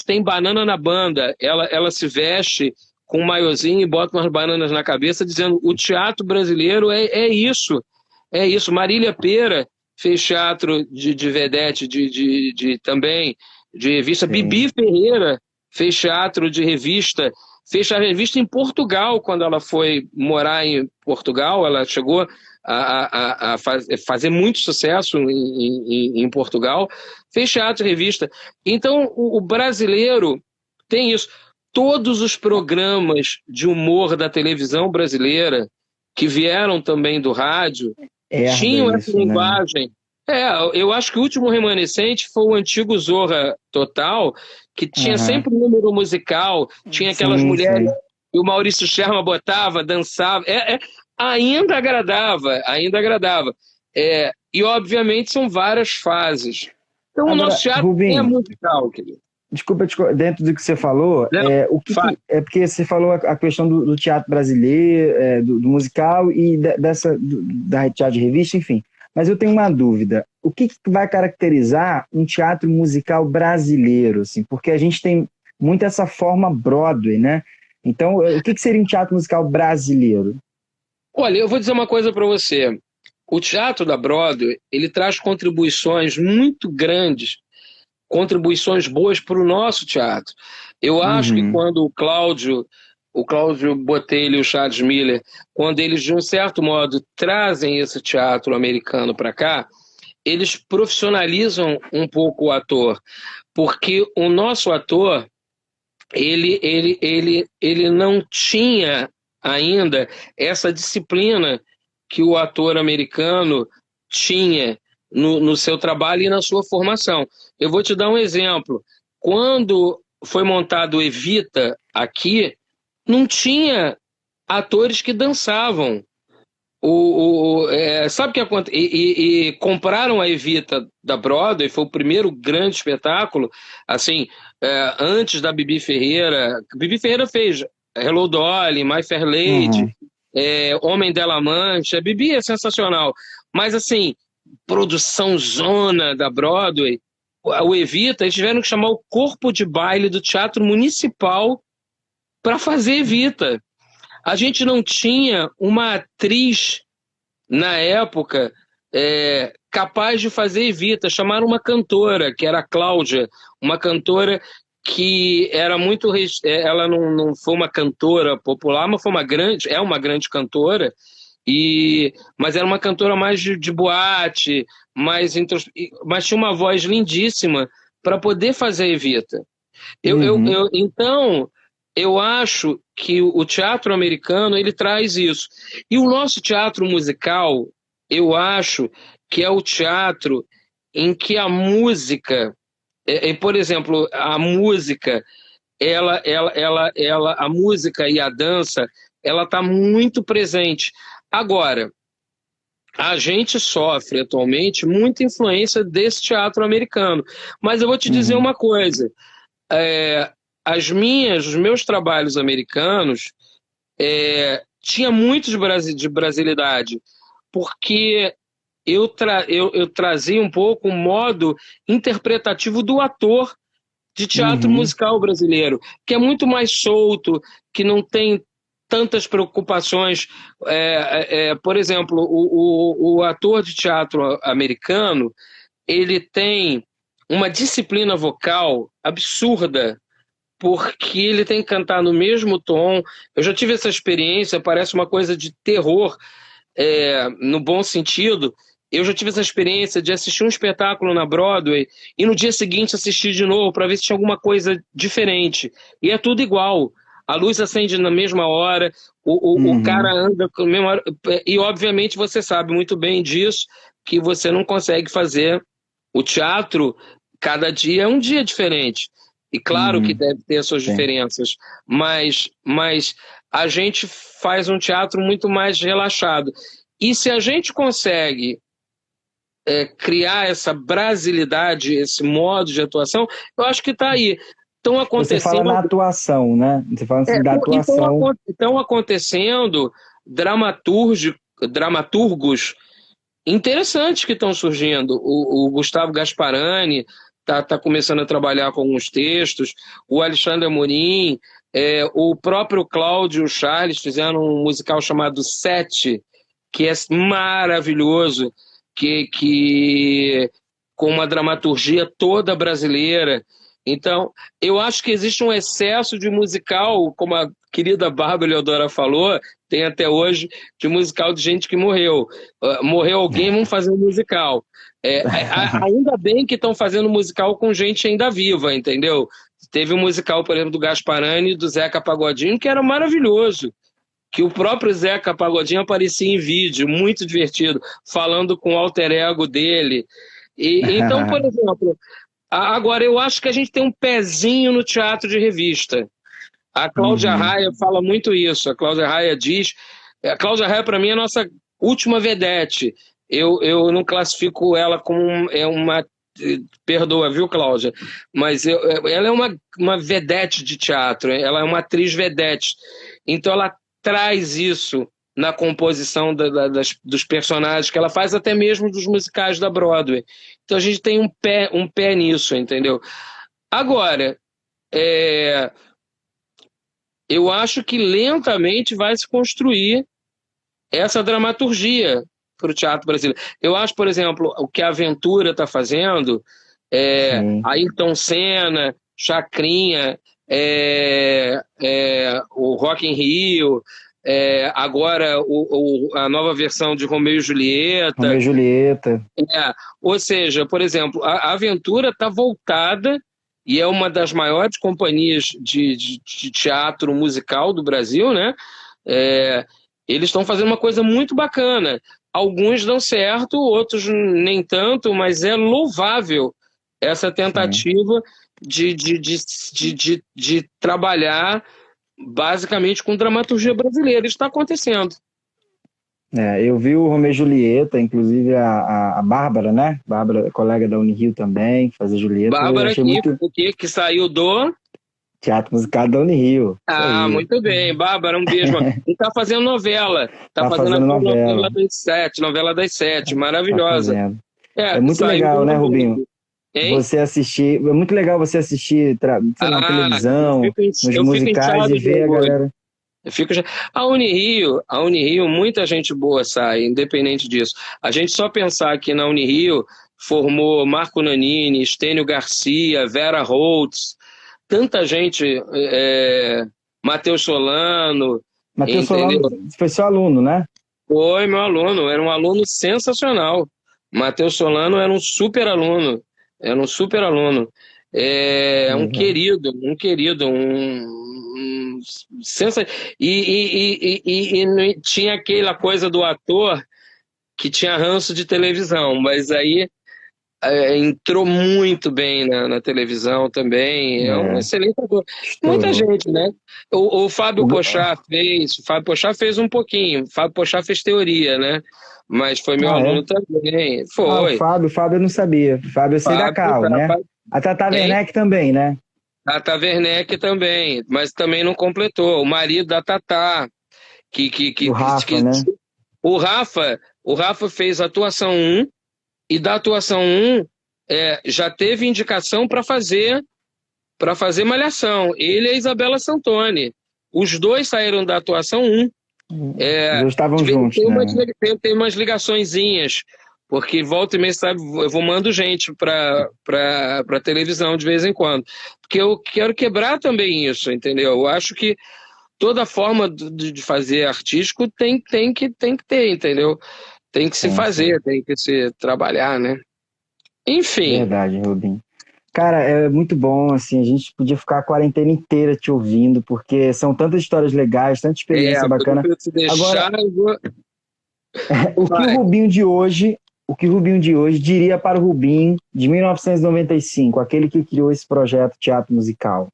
[SPEAKER 2] tem banana na banda. Ela se veste com um maiozinho e bota umas bananas na cabeça, dizendo: o teatro brasileiro é isso. É isso. Marília Pêra fez teatro de vedete, também de revista. Bibi
[SPEAKER 1] Sim.
[SPEAKER 2] Ferreira fez teatro de revista. Fez a revista em Portugal, quando ela foi morar em Portugal. Ela chegou a fazer muito sucesso em Portugal. Fez teatro de revista. Então, o brasileiro tem isso. Todos os programas de humor da televisão brasileira, que vieram também do rádio,
[SPEAKER 1] Herda
[SPEAKER 2] tinham essa
[SPEAKER 1] isso, né?
[SPEAKER 2] linguagem. Eu acho que o último remanescente foi o antigo Zorra Total, que tinha
[SPEAKER 1] Aham.
[SPEAKER 2] sempre um número musical, tinha aquelas
[SPEAKER 1] Sim,
[SPEAKER 2] mulheres
[SPEAKER 1] sei.
[SPEAKER 2] que o Maurício Sherman botava, dançava. Ainda agradava, ainda agradava. E, obviamente, são várias fases. Então, o nosso
[SPEAKER 1] Agora,
[SPEAKER 2] teatro é
[SPEAKER 1] Rubim,
[SPEAKER 2] musical, querido.
[SPEAKER 1] desculpa, dentro do que você falou,
[SPEAKER 2] Não,
[SPEAKER 1] o que,
[SPEAKER 2] faz.
[SPEAKER 1] é porque você falou a questão do teatro brasileiro, do musical e da teatro de revista, enfim. Mas eu tenho uma dúvida. O que vai caracterizar um teatro musical brasileiro, assim? Porque a gente tem muito essa forma Broadway, né? Então, o que seria um teatro musical brasileiro?
[SPEAKER 2] Olha, eu vou dizer uma coisa para você. O teatro da Broadway, ele traz contribuições muito grandes, contribuições boas para o nosso teatro. Eu acho que
[SPEAKER 1] Uhum,
[SPEAKER 2] quando o Cláudio Botelho e o Charles Miller, quando eles, de um certo modo, trazem esse teatro americano para cá, eles profissionalizam um pouco o ator, porque o nosso ator, ele não tinha ainda essa disciplina que o ator americano tinha no seu trabalho e na sua formação. Eu vou te dar um exemplo. Quando foi montado o Evita aqui, não tinha atores que dançavam. Sabe o que aconteceu? E compraram a Evita da Broadway, foi o primeiro grande espetáculo, assim, antes da Bibi Ferreira. Bibi Ferreira fez Hello Dolly, My Fair Lady,
[SPEAKER 1] uhum,
[SPEAKER 2] Homem Della Mancha. Bibi é sensacional, mas assim, produção zona da Broadway, o Evita, eles tiveram que chamar o corpo de baile do Teatro Municipal para fazer Evita. A gente não tinha uma atriz na época capaz de fazer Evita. Chamaram uma cantora, que era a Cláudia, uma cantora que era muito. Ela não foi uma cantora popular, mas é uma grande cantora, mas era uma cantora mais de boate, mas tinha uma voz lindíssima para poder fazer Evita.
[SPEAKER 1] uhum,
[SPEAKER 2] Então, eu acho que o teatro americano ele traz isso. E o nosso teatro musical, eu acho que é o teatro em que a música, por exemplo, a música, a música e a dança, ela está muito presente. Agora, a gente sofre atualmente muita influência desse teatro americano. Mas eu vou te dizer
[SPEAKER 1] uhum,
[SPEAKER 2] uma coisa. é, os meus trabalhos americanos tinha muito de brasilidade, porque eu trazia um pouco o modo interpretativo do ator de teatro
[SPEAKER 1] uhum,
[SPEAKER 2] musical brasileiro, que é muito mais solto, que não tem tantas preocupações. Por exemplo, o ator de teatro americano, ele tem uma disciplina vocal absurda, porque ele tem que cantar no mesmo tom. Eu já tive essa experiência, parece uma coisa de terror, no bom sentido. Eu já tive essa experiência de assistir um espetáculo na Broadway e no dia seguinte assistir de novo para ver se tinha alguma coisa diferente. E é tudo igual. A luz acende na mesma hora, o cara
[SPEAKER 1] uhum.
[SPEAKER 2] anda com a mesma hora. E, obviamente, você sabe muito bem disso, que você não consegue fazer o teatro, cada dia é um dia diferente. E claro que deve ter as suas
[SPEAKER 1] sim.
[SPEAKER 2] diferenças, mas a gente faz um teatro muito mais relaxado. E se a gente consegue criar essa brasilidade, esse modo de atuação, eu acho que está aí. Estão
[SPEAKER 1] Você fala na
[SPEAKER 2] acontecendo.
[SPEAKER 1] atuação, né? Você fala assim da
[SPEAKER 2] E
[SPEAKER 1] atuação.
[SPEAKER 2] estão acontecendo dramaturgos interessantes que estão surgindo. O Gustavo Gasparani está começando a trabalhar com alguns textos, o Alexandre Amorim, o próprio Cláudio e o Charles fizeram um musical chamado Sete, que é maravilhoso, que com uma dramaturgia toda brasileira. Então, eu acho que existe um excesso de musical, como a querida Bárbara Leodora falou, tem até hoje, de musical de gente que morreu. Morreu alguém, vamos fazer um musical. Ainda bem que estão fazendo musical com gente ainda viva, entendeu? Teve um musical, por exemplo, do Gasparani e do Zeca Pagodinho, que era maravilhoso. Que o próprio Zeca Pagodinho aparecia em vídeo, muito divertido, falando com o alter ego dele. Então, por exemplo, agora eu acho que a gente tem um pezinho no teatro de revista. A Cláudia Raia fala muito isso. A Cláudia Raia diz... A Cláudia Raia, para mim, é a nossa última vedete. Eu não classifico ela como uma... Perdoa, viu, Cláudia? Mas ela é uma vedete de teatro. Ela é uma atriz vedete. Então, ela traz isso na composição dos personagens que ela faz, até mesmo dos musicais da Broadway. Então, a gente tem um pé nisso, entendeu? Agora... eu acho que lentamente vai se construir essa dramaturgia para o teatro brasileiro. Eu acho, por exemplo, o que a Aventura está fazendo, Ayrton Senna, Chacrinha, o Rock in Rio, agora a nova versão de Romeu e Julieta.
[SPEAKER 1] Romeu e Julieta.
[SPEAKER 2] Ou seja, por exemplo, a Aventura está voltada e é uma das maiores companhias de teatro musical do Brasil, né? Eles estão fazendo uma coisa muito bacana. Alguns dão certo, outros nem tanto, mas é louvável essa tentativa de trabalhar basicamente com dramaturgia brasileira. Isso está acontecendo.
[SPEAKER 1] Eu vi o Romeu e Julieta, inclusive a Bárbara, né? Bárbara, colega da Unirio também, fazer Julieta.
[SPEAKER 2] Bárbara que saiu do
[SPEAKER 1] Teatro Musical da Unirio.
[SPEAKER 2] Muito bem, Bárbara, um beijo. E tá fazendo novela. Tá fazendo a novela das sete, maravilhosa.
[SPEAKER 1] É muito legal, né, Rubinho? Você assistir, é muito legal você assistir na televisão, nos musicais e ver a galera.
[SPEAKER 2] A Unirio, muita gente boa sai, independente disso. A gente só pensar que na Unirio formou Marco Nanini, Estênio Garcia, Vera Holtz, tanta gente, Matheus Solano.
[SPEAKER 1] Matheus Solano foi seu aluno, né?
[SPEAKER 2] Foi meu aluno, era um aluno sensacional. Matheus Solano era um super aluno. Um querido, e tinha aquela coisa do ator que tinha ranço de televisão, mas aí entrou muito bem na televisão também, é um excelente ator. Muita gente, né? O Fábio Pochá fez um pouquinho, Fábio Pochá fez teoria, né? Mas foi meu aluno também. Foi.
[SPEAKER 1] O Fábio eu não sabia. Fábio eu sei da Cal, né? A Tata Werneck também, né?
[SPEAKER 2] A Tata Werneck também, mas também não completou. O marido da Tatá,
[SPEAKER 1] o Rafa, né?
[SPEAKER 2] O Rafa fez atuação 1, e da atuação 1 já teve indicação para fazer Malhação. Ele e a Isabela Santoni. Os dois saíram da atuação 1.
[SPEAKER 1] Eles estavam juntos,
[SPEAKER 2] tem umas ligaçõezinhas, porque volta e meia, sabe, eu mando gente para televisão de vez em quando, porque eu quero quebrar também isso, entendeu? Eu acho que toda forma de fazer artístico tem que ter, entendeu? Tem que se fazer, tem que se trabalhar, né? Enfim.
[SPEAKER 1] Verdade, Rubinho. Cara, é muito bom, assim, a gente podia ficar a quarentena inteira te ouvindo, porque são tantas histórias legais, tanta experiência bacana. Agora, o que o Rubinho de hoje o que o Rubinho de hoje diria para o Rubinho de 1995, aquele que criou esse projeto teatro musical?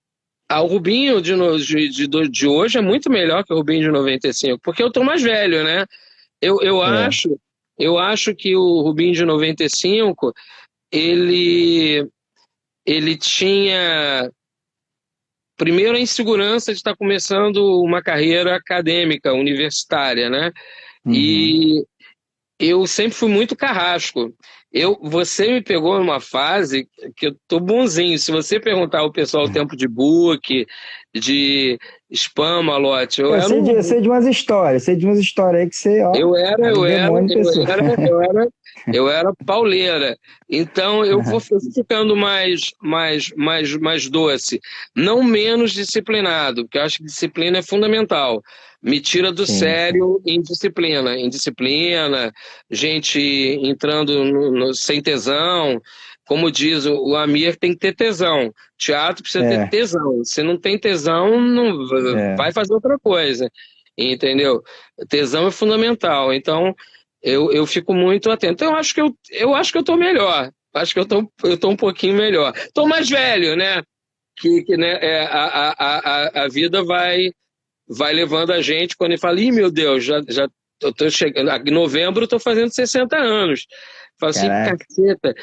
[SPEAKER 2] O Rubinho de hoje é muito melhor que o Rubinho de 95, porque eu tô mais velho, né? Eu, eu
[SPEAKER 1] É,
[SPEAKER 2] acho, eu acho que o Rubinho de 95, ele, ele tinha, primeiro, a insegurança de estar começando uma carreira acadêmica, universitária, né?
[SPEAKER 1] uhum.
[SPEAKER 2] E eu sempre fui muito carrasco. Você me pegou numa fase que eu tô bonzinho. Se você perguntar ao pessoal o tempo de book, de spam, malote, eu era
[SPEAKER 1] Eu
[SPEAKER 2] um
[SPEAKER 1] sei de umas histórias, sei de umas histórias aí que você, ó,
[SPEAKER 2] Eu era,
[SPEAKER 1] era o
[SPEAKER 2] eu era,
[SPEAKER 1] demônio em
[SPEAKER 2] eu
[SPEAKER 1] pessoa.
[SPEAKER 2] era, eu era, eu era pauleira. Então eu vou ficando mais doce, não menos disciplinado, porque eu acho que disciplina é fundamental. Me tira do
[SPEAKER 1] Sim, sim.
[SPEAKER 2] sério indisciplina, gente entrando sem tesão. Como diz o Amir, tem que ter tesão. Teatro precisa ter
[SPEAKER 1] É,
[SPEAKER 2] tesão. Se não tem tesão, não
[SPEAKER 1] é.
[SPEAKER 2] vai fazer outra coisa. Entendeu? Tesão é fundamental. Então, eu fico muito atento. Eu acho que eu tô melhor. Acho que eu tô um pouquinho melhor. Tô mais velho, né? Né, a vida vai levando a gente quando ele fala, ih, meu Deus, já eu tô chegando. Em novembro eu tô fazendo 60 anos. Falo assim,
[SPEAKER 1] Caraca.
[SPEAKER 2] caceta,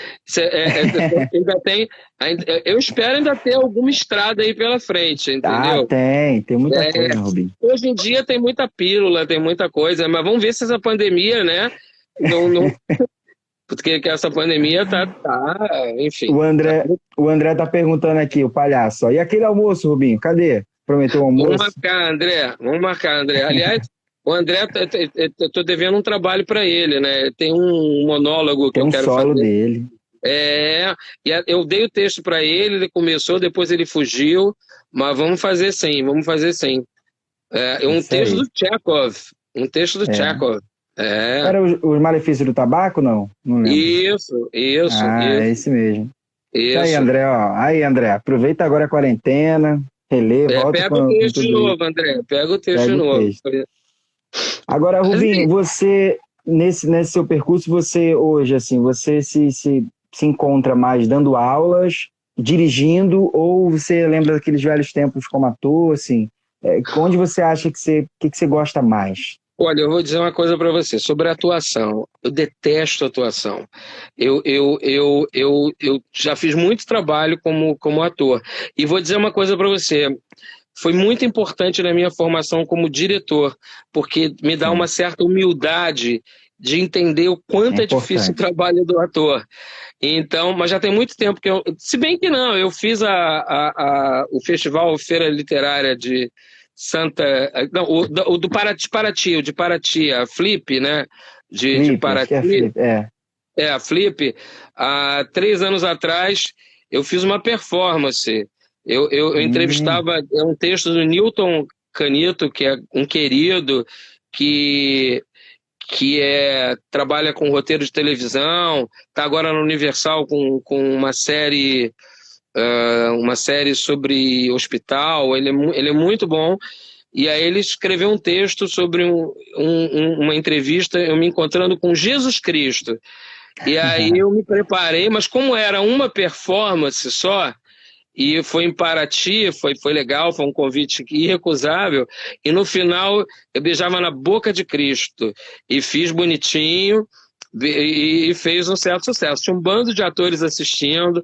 [SPEAKER 2] ainda tem. Eu espero ainda ter alguma estrada aí pela frente,
[SPEAKER 1] Ah,
[SPEAKER 2] entendeu?
[SPEAKER 1] tem muita
[SPEAKER 2] É,
[SPEAKER 1] coisa, Rubinho.
[SPEAKER 2] hoje em dia tem muita pílula, tem muita coisa, mas vamos ver se essa pandemia, né? Não, porque que essa pandemia enfim.
[SPEAKER 1] O André tá perguntando aqui, o palhaço, ó, e aquele almoço, Rubinho, cadê? Prometeu um almoço?
[SPEAKER 2] Vamos marcar, André. Aliás, o André, eu tô devendo um trabalho para ele, né? Tem um monólogo que
[SPEAKER 1] Tem
[SPEAKER 2] eu
[SPEAKER 1] um
[SPEAKER 2] quero
[SPEAKER 1] solo
[SPEAKER 2] fazer.
[SPEAKER 1] dele.
[SPEAKER 2] Eu dei o texto para ele, ele começou, depois ele fugiu, mas vamos fazer sim, vamos fazer sim. É um
[SPEAKER 1] Isso
[SPEAKER 2] texto
[SPEAKER 1] aí.
[SPEAKER 2] do Chekhov, um texto do
[SPEAKER 1] É.
[SPEAKER 2] Chekhov. É.
[SPEAKER 1] Era os malefícios do tabaco? Não, não lembro. Ah, é esse mesmo. Tá aí,
[SPEAKER 2] Isso.
[SPEAKER 1] André, ó. Aí, André, aproveita agora a quarentena, relê, volta
[SPEAKER 2] Pega o
[SPEAKER 1] com
[SPEAKER 2] texto de
[SPEAKER 1] tudo isso.
[SPEAKER 2] novo, André. Pega o texto de
[SPEAKER 1] Pega o
[SPEAKER 2] novo.
[SPEAKER 1] texto. Agora,
[SPEAKER 2] Mas,
[SPEAKER 1] Rubinho,
[SPEAKER 2] aí,
[SPEAKER 1] você, nesse seu percurso, você hoje, assim, você se encontra mais dando aulas, dirigindo, ou você lembra daqueles velhos tempos como ator, assim? Onde você acha que você gosta mais?
[SPEAKER 2] olha, eu vou dizer uma coisa para você sobre a atuação. Eu detesto atuação. Eu já fiz muito trabalho como ator. E vou dizer uma coisa para você. Foi muito importante na minha formação como diretor, porque me dá uma
[SPEAKER 1] Sim,
[SPEAKER 2] certa humildade de entender o
[SPEAKER 1] é
[SPEAKER 2] quanto é difícil o
[SPEAKER 1] importante.
[SPEAKER 2] trabalho do ator. Então, mas já tem muito tempo que eu. Se bem que não, eu fiz o Festival Feira Literária de Santa. Não, o do Paraty, o de Paraty, a Flip, né? De
[SPEAKER 1] Felipe, acho que é
[SPEAKER 2] Paraty.
[SPEAKER 1] Felipe, é.
[SPEAKER 2] A Flip, há 3 anos atrás, eu fiz uma performance. Eu
[SPEAKER 1] Hum,
[SPEAKER 2] entrevistava um texto do Newton Canito, que é um querido, que trabalha com roteiro de televisão, está agora na Universal com uma série sobre hospital. Ele é muito bom. E aí ele escreveu um texto sobre uma entrevista, eu me encontrando com Jesus Cristo. E aí eu me preparei, mas como era uma performance só, e foi em Paraty, foi legal, foi um convite irrecusável, e no final eu beijava na boca de Cristo, e fiz bonitinho, e fez um certo sucesso. Tinha um bando de atores assistindo,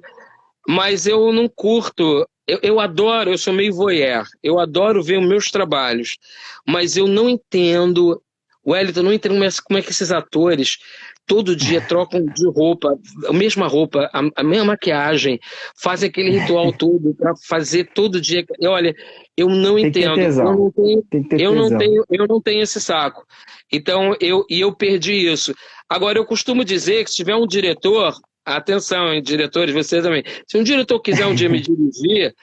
[SPEAKER 2] mas eu não curto. Eu adoro, eu sou meio voyeur, eu adoro ver os meus trabalhos, mas eu não entendo, Wellington, eu não entendo como é que esses atores todo dia trocam de roupa, a mesma roupa, a mesma maquiagem, fazem aquele ritual todo para fazer todo dia. Olha, eu não
[SPEAKER 1] tem que ter
[SPEAKER 2] entendo,
[SPEAKER 1] tesão. Tem que ter tesão.
[SPEAKER 2] eu não tenho esse saco. Então eu perdi isso. Agora eu costumo dizer que se tiver um diretor, atenção, hein, diretores, você também. Se um diretor quiser um dia me dirigir,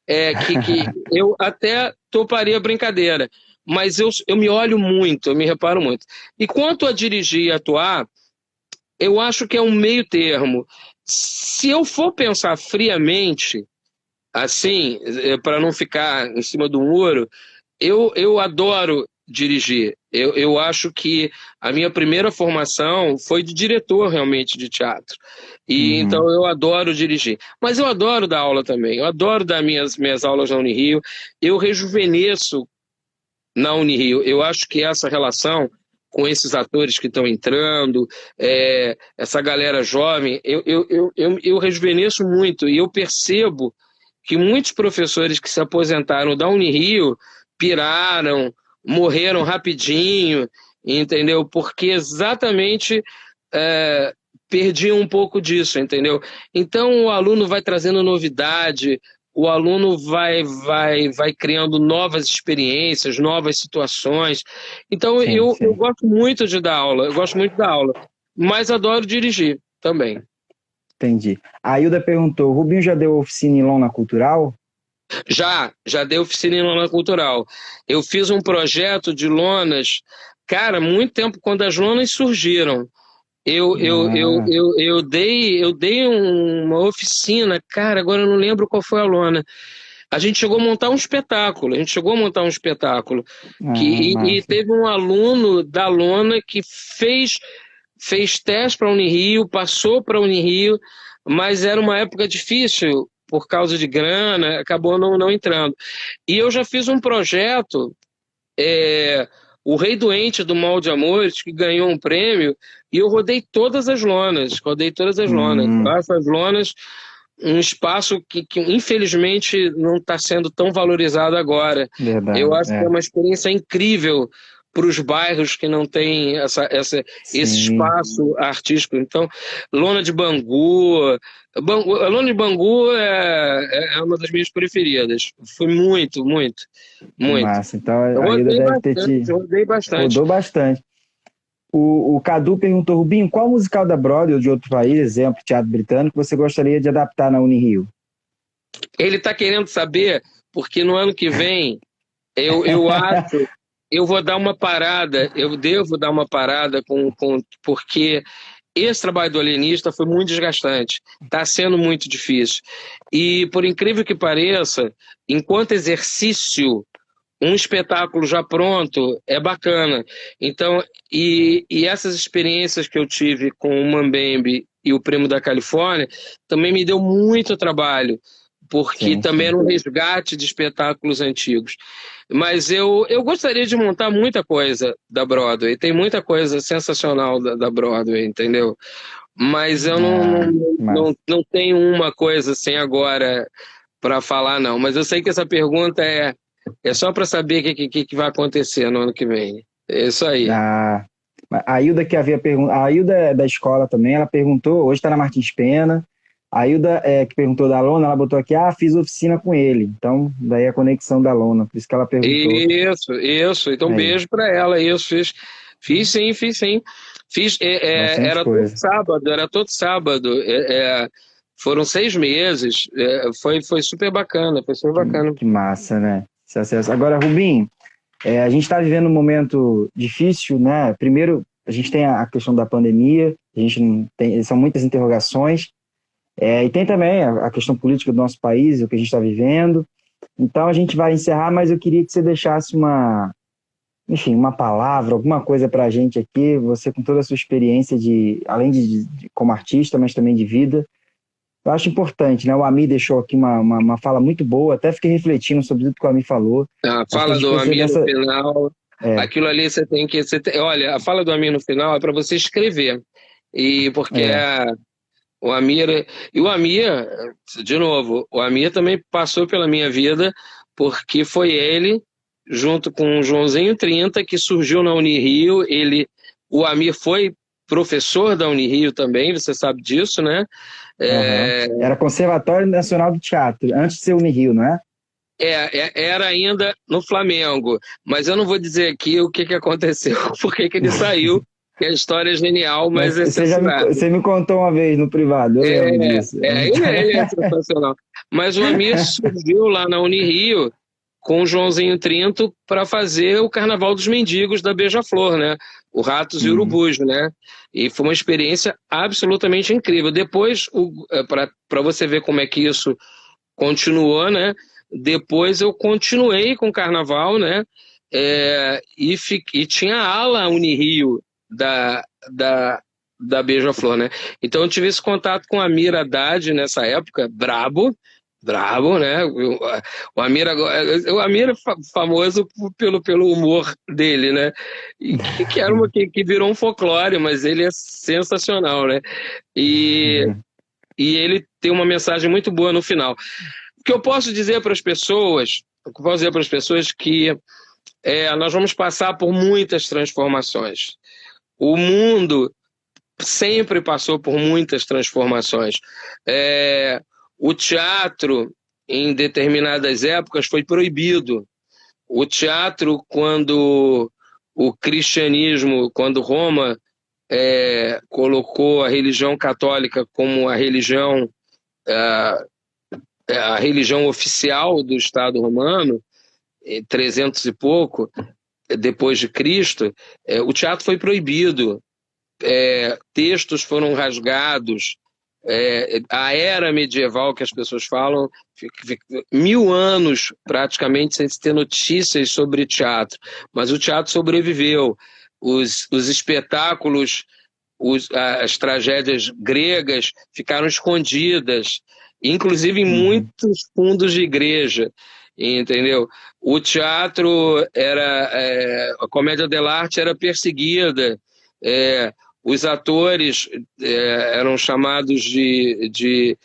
[SPEAKER 2] que eu até toparia a brincadeira, mas eu me olho muito, eu me reparo muito. E quanto a dirigir e atuar, eu acho que é um meio termo. Se eu for pensar friamente, assim, para não ficar em cima do muro, eu adoro dirigir. Eu acho que a minha primeira formação foi de diretor realmente de teatro. E então
[SPEAKER 1] Uhum.
[SPEAKER 2] eu adoro dirigir. Mas eu adoro dar aula também. Eu adoro dar minhas aulas na Unirio. Eu rejuvenesço na Unirio. Eu acho que essa relação com esses atores que estão entrando, essa galera jovem, eu rejuvenesço muito. E eu percebo que muitos professores que se aposentaram da Unirio piraram, morreram rapidinho, entendeu? Porque exatamente é, perdiam um pouco disso, entendeu? Então o aluno vai trazendo novidade, o aluno vai criando novas experiências, novas situações. Então
[SPEAKER 1] Sim,
[SPEAKER 2] eu
[SPEAKER 1] sim.
[SPEAKER 2] gosto muito de dar aula, eu gosto muito da aula, mas adoro dirigir também.
[SPEAKER 1] Entendi. A Hilda perguntou: o Rubinho já deu oficina em Lona Cultural?
[SPEAKER 2] Já dei oficina em lona cultural. Eu fiz um projeto de lonas, cara, muito tempo quando as lonas surgiram.
[SPEAKER 1] Ah,
[SPEAKER 2] Eu dei uma oficina, cara, agora eu não lembro qual foi a lona. A gente chegou a montar um espetáculo, a gente chegou a montar um espetáculo. E
[SPEAKER 1] massa.
[SPEAKER 2] teve um aluno da lona que fez teste para a Unirio, passou para a Unirio, mas era uma época difícil por causa de grana, acabou não entrando. E eu já fiz um projeto, O Rei Doente do Mal de Amores, que ganhou um prêmio, e eu rodei todas as lonas. Eu
[SPEAKER 1] Hum,
[SPEAKER 2] acho as lonas um espaço que infelizmente não está sendo tão valorizado agora. Eu
[SPEAKER 1] verdade.
[SPEAKER 2] acho que é
[SPEAKER 1] É.
[SPEAKER 2] uma experiência incrível para os bairros que não têm esse
[SPEAKER 1] Sim.
[SPEAKER 2] espaço artístico. Então, Lona de Bangu, a Lona de Bangu é uma das minhas preferidas. Foi muito, muito,
[SPEAKER 1] Que
[SPEAKER 2] muito.
[SPEAKER 1] massa. Então
[SPEAKER 2] Eu
[SPEAKER 1] a Hilda
[SPEAKER 2] rodei
[SPEAKER 1] deve ter
[SPEAKER 2] bastante,
[SPEAKER 1] te
[SPEAKER 2] rodei bastante.
[SPEAKER 1] rodou bastante. O Cadu perguntou: Rubinho, qual musical da Broadway ou de outro país, exemplo, teatro britânico, você gostaria de adaptar na Unirio?
[SPEAKER 2] Ele está querendo saber, porque no ano que vem eu acho, eu vou dar uma parada, eu devo dar uma parada porque esse trabalho do alienista foi muito desgastante, está sendo muito difícil. E por incrível que pareça, enquanto exercício, um espetáculo já pronto é bacana. Então, e essas experiências que eu tive com o Mambembe e o Prêmio da Califórnia também me deu muito trabalho, porque
[SPEAKER 1] Sim,
[SPEAKER 2] também
[SPEAKER 1] sim.
[SPEAKER 2] era um resgate de espetáculos antigos. Mas eu gostaria de montar muita coisa da Broadway, tem muita coisa sensacional da Broadway, entendeu? Mas eu
[SPEAKER 1] Ah, massa.
[SPEAKER 2] não tenho uma coisa assim agora para falar, não. Mas eu sei que essa pergunta é só para saber o que vai acontecer no ano que vem. É isso aí.
[SPEAKER 1] Ah, a Hilda que havia perguntado, a Hilda é da escola também, ela perguntou, hoje está na Martins Pena, a Hilda que perguntou da Lona, ela botou aqui, fiz oficina com ele, então daí a conexão da Lona, por isso que ela perguntou.
[SPEAKER 2] Isso. Então,
[SPEAKER 1] Aí,
[SPEAKER 2] beijo para ela. Isso, fiz sim, fiz sim.
[SPEAKER 1] bastante coisa.
[SPEAKER 2] Era todo sábado. Foram 6 meses. Foi super bacana, foi super bacana.
[SPEAKER 1] Que massa, né? Esse acesso. Agora, Rubinho, a gente está vivendo um momento difícil, né? Primeiro, a gente tem a questão da pandemia, a gente não tem, são muitas interrogações, e tem também a questão política do nosso país, o que a gente está vivendo. Então a gente vai encerrar, mas eu queria que você deixasse enfim, uma palavra, alguma coisa para a gente aqui, você com toda a sua experiência além de como artista, mas também de vida. Eu acho importante, né? O Ami deixou aqui uma fala muito boa, até fiquei refletindo sobre tudo que o Ami falou.
[SPEAKER 2] A
[SPEAKER 1] Acho que a
[SPEAKER 2] fala
[SPEAKER 1] gente
[SPEAKER 2] do
[SPEAKER 1] precisa
[SPEAKER 2] Amir no
[SPEAKER 1] dessa.
[SPEAKER 2] final,
[SPEAKER 1] É,
[SPEAKER 2] aquilo ali olha, a fala do Amir no final é para você escrever. E porque
[SPEAKER 1] é,
[SPEAKER 2] o Amir. E o Amir, de novo, o Amir também passou pela minha vida, porque foi ele, junto com o Joãozinho 30, que surgiu na Unirio. O Amir foi professor da Unirio também, você sabe disso, né?
[SPEAKER 1] aham.
[SPEAKER 2] É,
[SPEAKER 1] Era Conservatório Nacional do Teatro, antes de ser Unirio, não é?
[SPEAKER 2] era ainda no Flamengo, mas eu não vou dizer aqui o que aconteceu, porque que ele saiu, que a história é genial,
[SPEAKER 1] Mas
[SPEAKER 2] mas é censurada.
[SPEAKER 1] você me contou uma vez no privado, eu lembro disso.
[SPEAKER 2] Ele é sensacional. Mas o Amir surgiu lá na Unirio com o Joãozinho Trinto para fazer o Carnaval dos Mendigos da Beija-Flor, né? O Ratos e
[SPEAKER 1] Uhum.
[SPEAKER 2] Urubus, né? E foi uma experiência absolutamente incrível. Depois, para você ver como é que isso continuou, né? Depois eu continuei com o Carnaval, né? e tinha a ala Unirio da Beija-Flor, né? Então eu tive esse contato com o Amir Haddad nessa época, brabo, brabo, né? O Amir é famoso pelo humor dele, né? Que era que virou um folclore, mas ele é sensacional, né? E, e ele tem uma mensagem muito boa no final. O que eu posso dizer para as pessoas, que nós vamos passar por muitas transformações. O mundo sempre passou por muitas transformações. O teatro, em determinadas épocas, foi proibido. O teatro, quando o cristianismo, quando Roma colocou a religião católica como a religião oficial do Estado romano, 300 e pouco, depois de Cristo, o teatro foi proibido, textos foram rasgados, a era medieval que as pessoas falam, 1000 anos praticamente sem se ter notícias sobre teatro, mas o teatro sobreviveu, os espetáculos, as tragédias gregas ficaram escondidas, inclusive em muitos fundos de igreja, entendeu? O teatro a comédia dell'arte era perseguida, os atores eram chamados de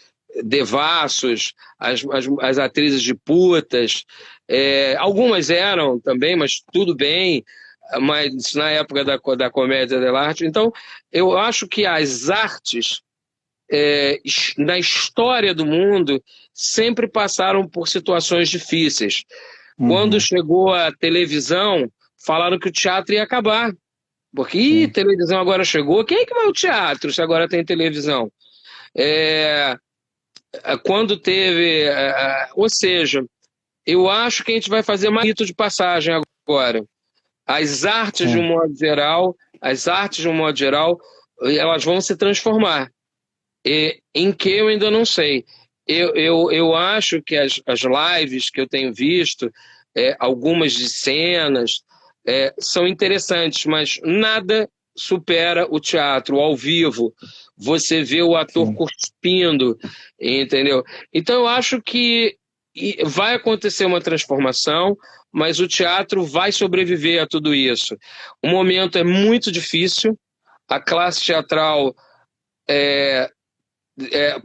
[SPEAKER 2] devassos, as atrizes de putas, algumas eram também, mas tudo bem, mas na época da comédia dell'arte. Então, eu acho que as artes na história do mundo sempre passaram por situações difíceis. Quando chegou a televisão, falaram que o teatro ia acabar. Porque televisão agora chegou, quem é que vai ao teatro se agora tem televisão? Quando teve... ou seja, eu acho que a gente vai fazer mais rito de passagem agora. As artes, de um modo geral, elas vão se transformar. Em que eu ainda não sei. Eu acho que as lives que eu tenho visto, algumas de cenas, são interessantes, mas nada supera o teatro ao vivo. Você vê o ator cuspindo, entendeu? Então eu acho que vai acontecer uma transformação, mas o teatro vai sobreviver a tudo isso. O momento é muito difícil, a classe teatral,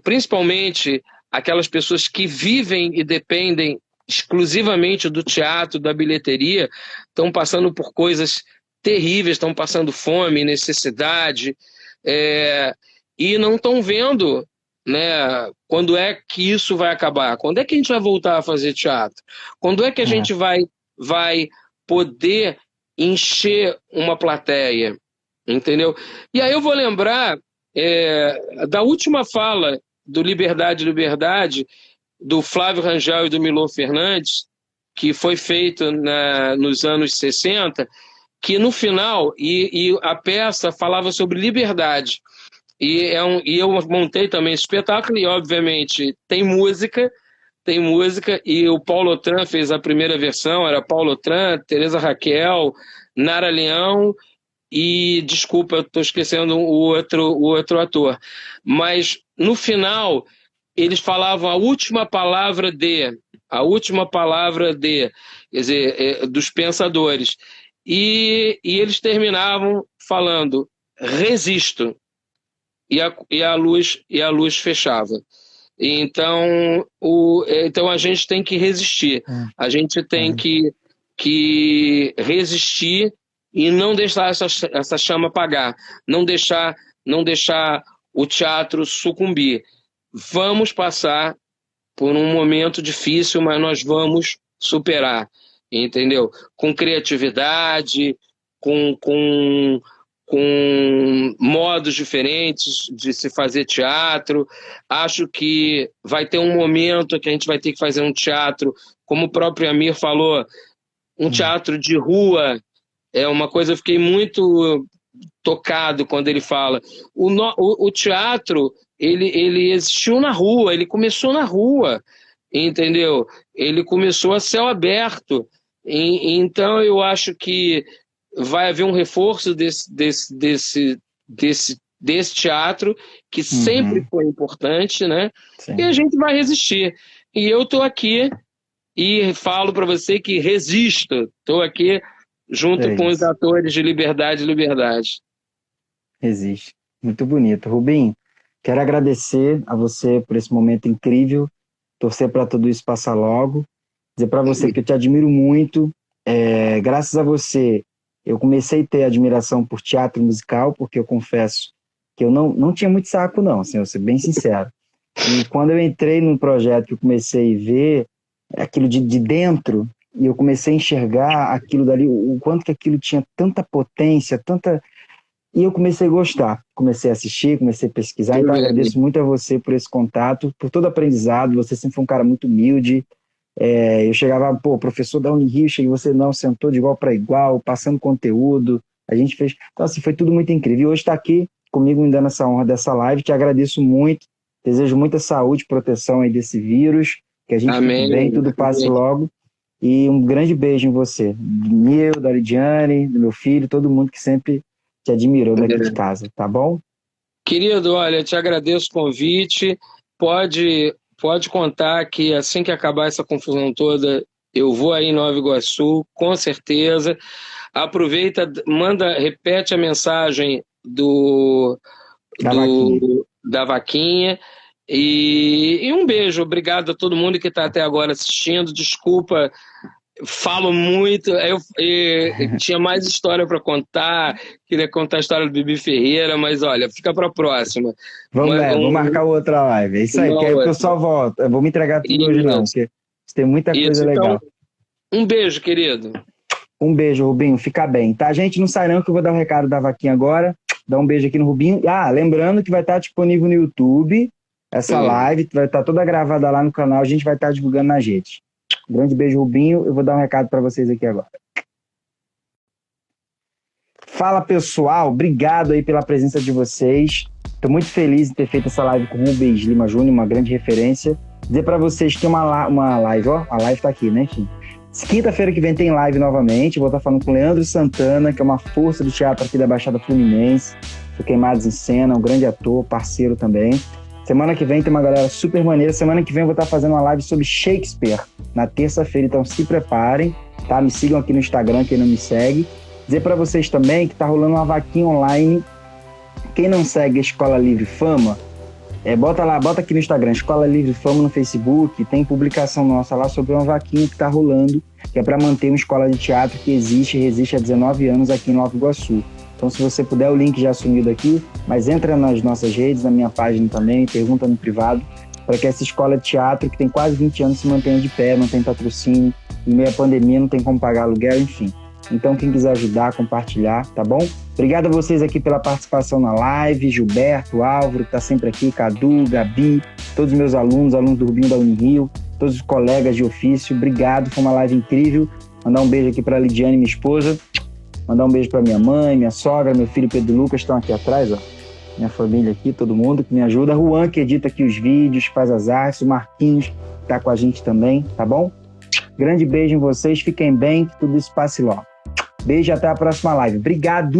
[SPEAKER 2] principalmente aquelas pessoas que vivem e dependem exclusivamente do teatro, da bilheteria, estão passando por coisas terríveis, estão passando fome, necessidade, e não estão vendo, né, quando é que isso vai acabar, quando é que a gente vai voltar a fazer teatro, quando é que a gente vai poder encher uma plateia, entendeu? E aí eu vou lembrar da última fala do Liberdade, Liberdade, do Flávio Rangel e do Milor Fernandes, que foi feito nos anos 60, que no final, e a peça falava sobre liberdade, e eu montei também esse espetáculo, e obviamente tem música, e o Paulo Otran fez a primeira versão, era Paulo Otran, Tereza Raquel, Nara Leão, e desculpa, eu estou esquecendo o outro ator, mas no final eles falavam a última palavra quer dizer, dos pensadores, e eles terminavam falando resisto, e a luz fechava. Então a gente tem que resistir, a gente tem que resistir e não deixar essa chama apagar, não deixar o teatro sucumbir. Vamos passar por um momento difícil, mas nós vamos superar, entendeu? Com criatividade, com modos diferentes de se fazer teatro. Acho que vai ter um momento que a gente vai ter que fazer um teatro, como o próprio Amir falou, um teatro de rua. É uma coisa, eu fiquei muito tocado quando ele fala. O teatro, ele existiu na rua, ele começou na rua, entendeu? Ele começou a céu aberto. Então, eu acho que vai haver um reforço desse teatro, que sempre foi importante, né?
[SPEAKER 1] Sim.
[SPEAKER 2] E a gente vai resistir. E eu estou aqui e falo para você que resisto. Estou aqui junto com os atores de Liberdade, Liberdade.
[SPEAKER 1] Resiste. Muito bonito. Rubinho, quero agradecer a você por esse momento incrível, torcer para tudo isso passar logo, dizer para você que eu te admiro muito. Graças a você, eu comecei a ter admiração por teatro musical, porque eu confesso que eu não tinha muito saco, não, assim, eu vou ser bem sincero. E quando eu entrei num projeto que eu comecei a ver aquilo de dentro, e eu comecei a enxergar aquilo dali, o quanto que aquilo tinha tanta potência, tanta... E eu comecei a gostar, comecei a assistir, comecei a pesquisar, então agradeço muito a você por esse contato, por todo o aprendizado, você sempre foi um cara muito humilde. Eu chegava, professor da Unirio, cheguei, você não, sentou de igual para igual, passando conteúdo, a gente fez, então assim, foi tudo muito incrível. E hoje está aqui comigo me dando essa honra dessa live, te agradeço muito, desejo muita saúde e proteção aí desse vírus, que a gente fique bem, tudo passe logo, e um grande beijo em você, meu, da Lidiane, do meu filho, todo mundo que sempre te admirou daqui de casa, tá bom?
[SPEAKER 2] Querido, olha, te agradeço o convite, pode contar que assim que acabar essa confusão toda, eu vou aí em Nova Iguaçu, com certeza. Aproveita, repete a mensagem da vaquinha. E um beijo, obrigado a todo mundo que está até agora assistindo. Desculpa, falo muito, tinha mais história para contar, queria contar a história do Bibi Ferreira, mas olha, fica para a próxima.
[SPEAKER 1] Vamos marcar outra live, é isso aí, quero que eu só volto, eu vou me entregar tudo hoje não, porque tem muita coisa legal.
[SPEAKER 2] Então, um beijo, querido.
[SPEAKER 1] Um beijo, Rubinho, fica bem, tá? Gente, não sai não que eu vou dar o recado da vaquinha agora, dá um beijo aqui no Rubinho. Lembrando que vai estar disponível no YouTube, essa live vai estar toda gravada lá no canal, a gente vai estar divulgando na rede. Grande beijo, Rubinho. Eu vou dar um recado para vocês aqui agora. Fala, pessoal. Obrigado aí pela presença de vocês. Estou muito feliz em ter feito essa live com o Rubens Lima Júnior, uma grande referência. Dizer para vocês que tem uma live, ó. A live está aqui, né, enfim. Quinta-feira que vem tem live novamente. Vou estar falando com o Leandro Santana, que é uma força do teatro aqui da Baixada Fluminense. Do Queimados em Cena, um grande ator, parceiro também. Semana que vem tem uma galera super maneira. Semana que vem eu vou estar fazendo uma live sobre Shakespeare, na terça-feira, então se preparem, tá? Me sigam aqui no Instagram, quem não me segue. Dizer para vocês também que tá rolando uma vaquinha online. Quem não segue a Escola Livre Fama, bota aqui no Instagram, Escola Livre Fama no Facebook, tem publicação nossa lá sobre uma vaquinha que tá rolando, que é para manter uma escola de teatro que existe e resiste há 19 anos aqui em Nova Iguaçu. Então, se você puder, o link já sumido aqui, mas entra nas nossas redes, na minha página também, pergunta no privado, para que essa escola de teatro, que tem quase 20 anos, se mantenha de pé, não tem patrocínio, em meio à pandemia não tem como pagar aluguel, enfim. Então, quem quiser ajudar, compartilhar, tá bom? Obrigado a vocês aqui pela participação na live, Gilberto, Álvaro, que tá sempre aqui, Cadu, Gabi, todos os meus alunos do Rubinho da Unirio, todos os colegas de ofício, obrigado, foi uma live incrível. Mandar um beijo aqui para a Lidiane, minha esposa. Mandar um beijo para minha mãe, minha sogra, meu filho Pedro Lucas, estão aqui atrás, ó. Minha família aqui, todo mundo que me ajuda. Juan, que edita aqui os vídeos, faz as artes. O Marquinhos, que tá com a gente também, tá bom? Grande beijo em vocês, fiquem bem, que tudo isso passe logo. Beijo e até a próxima live. Obrigado!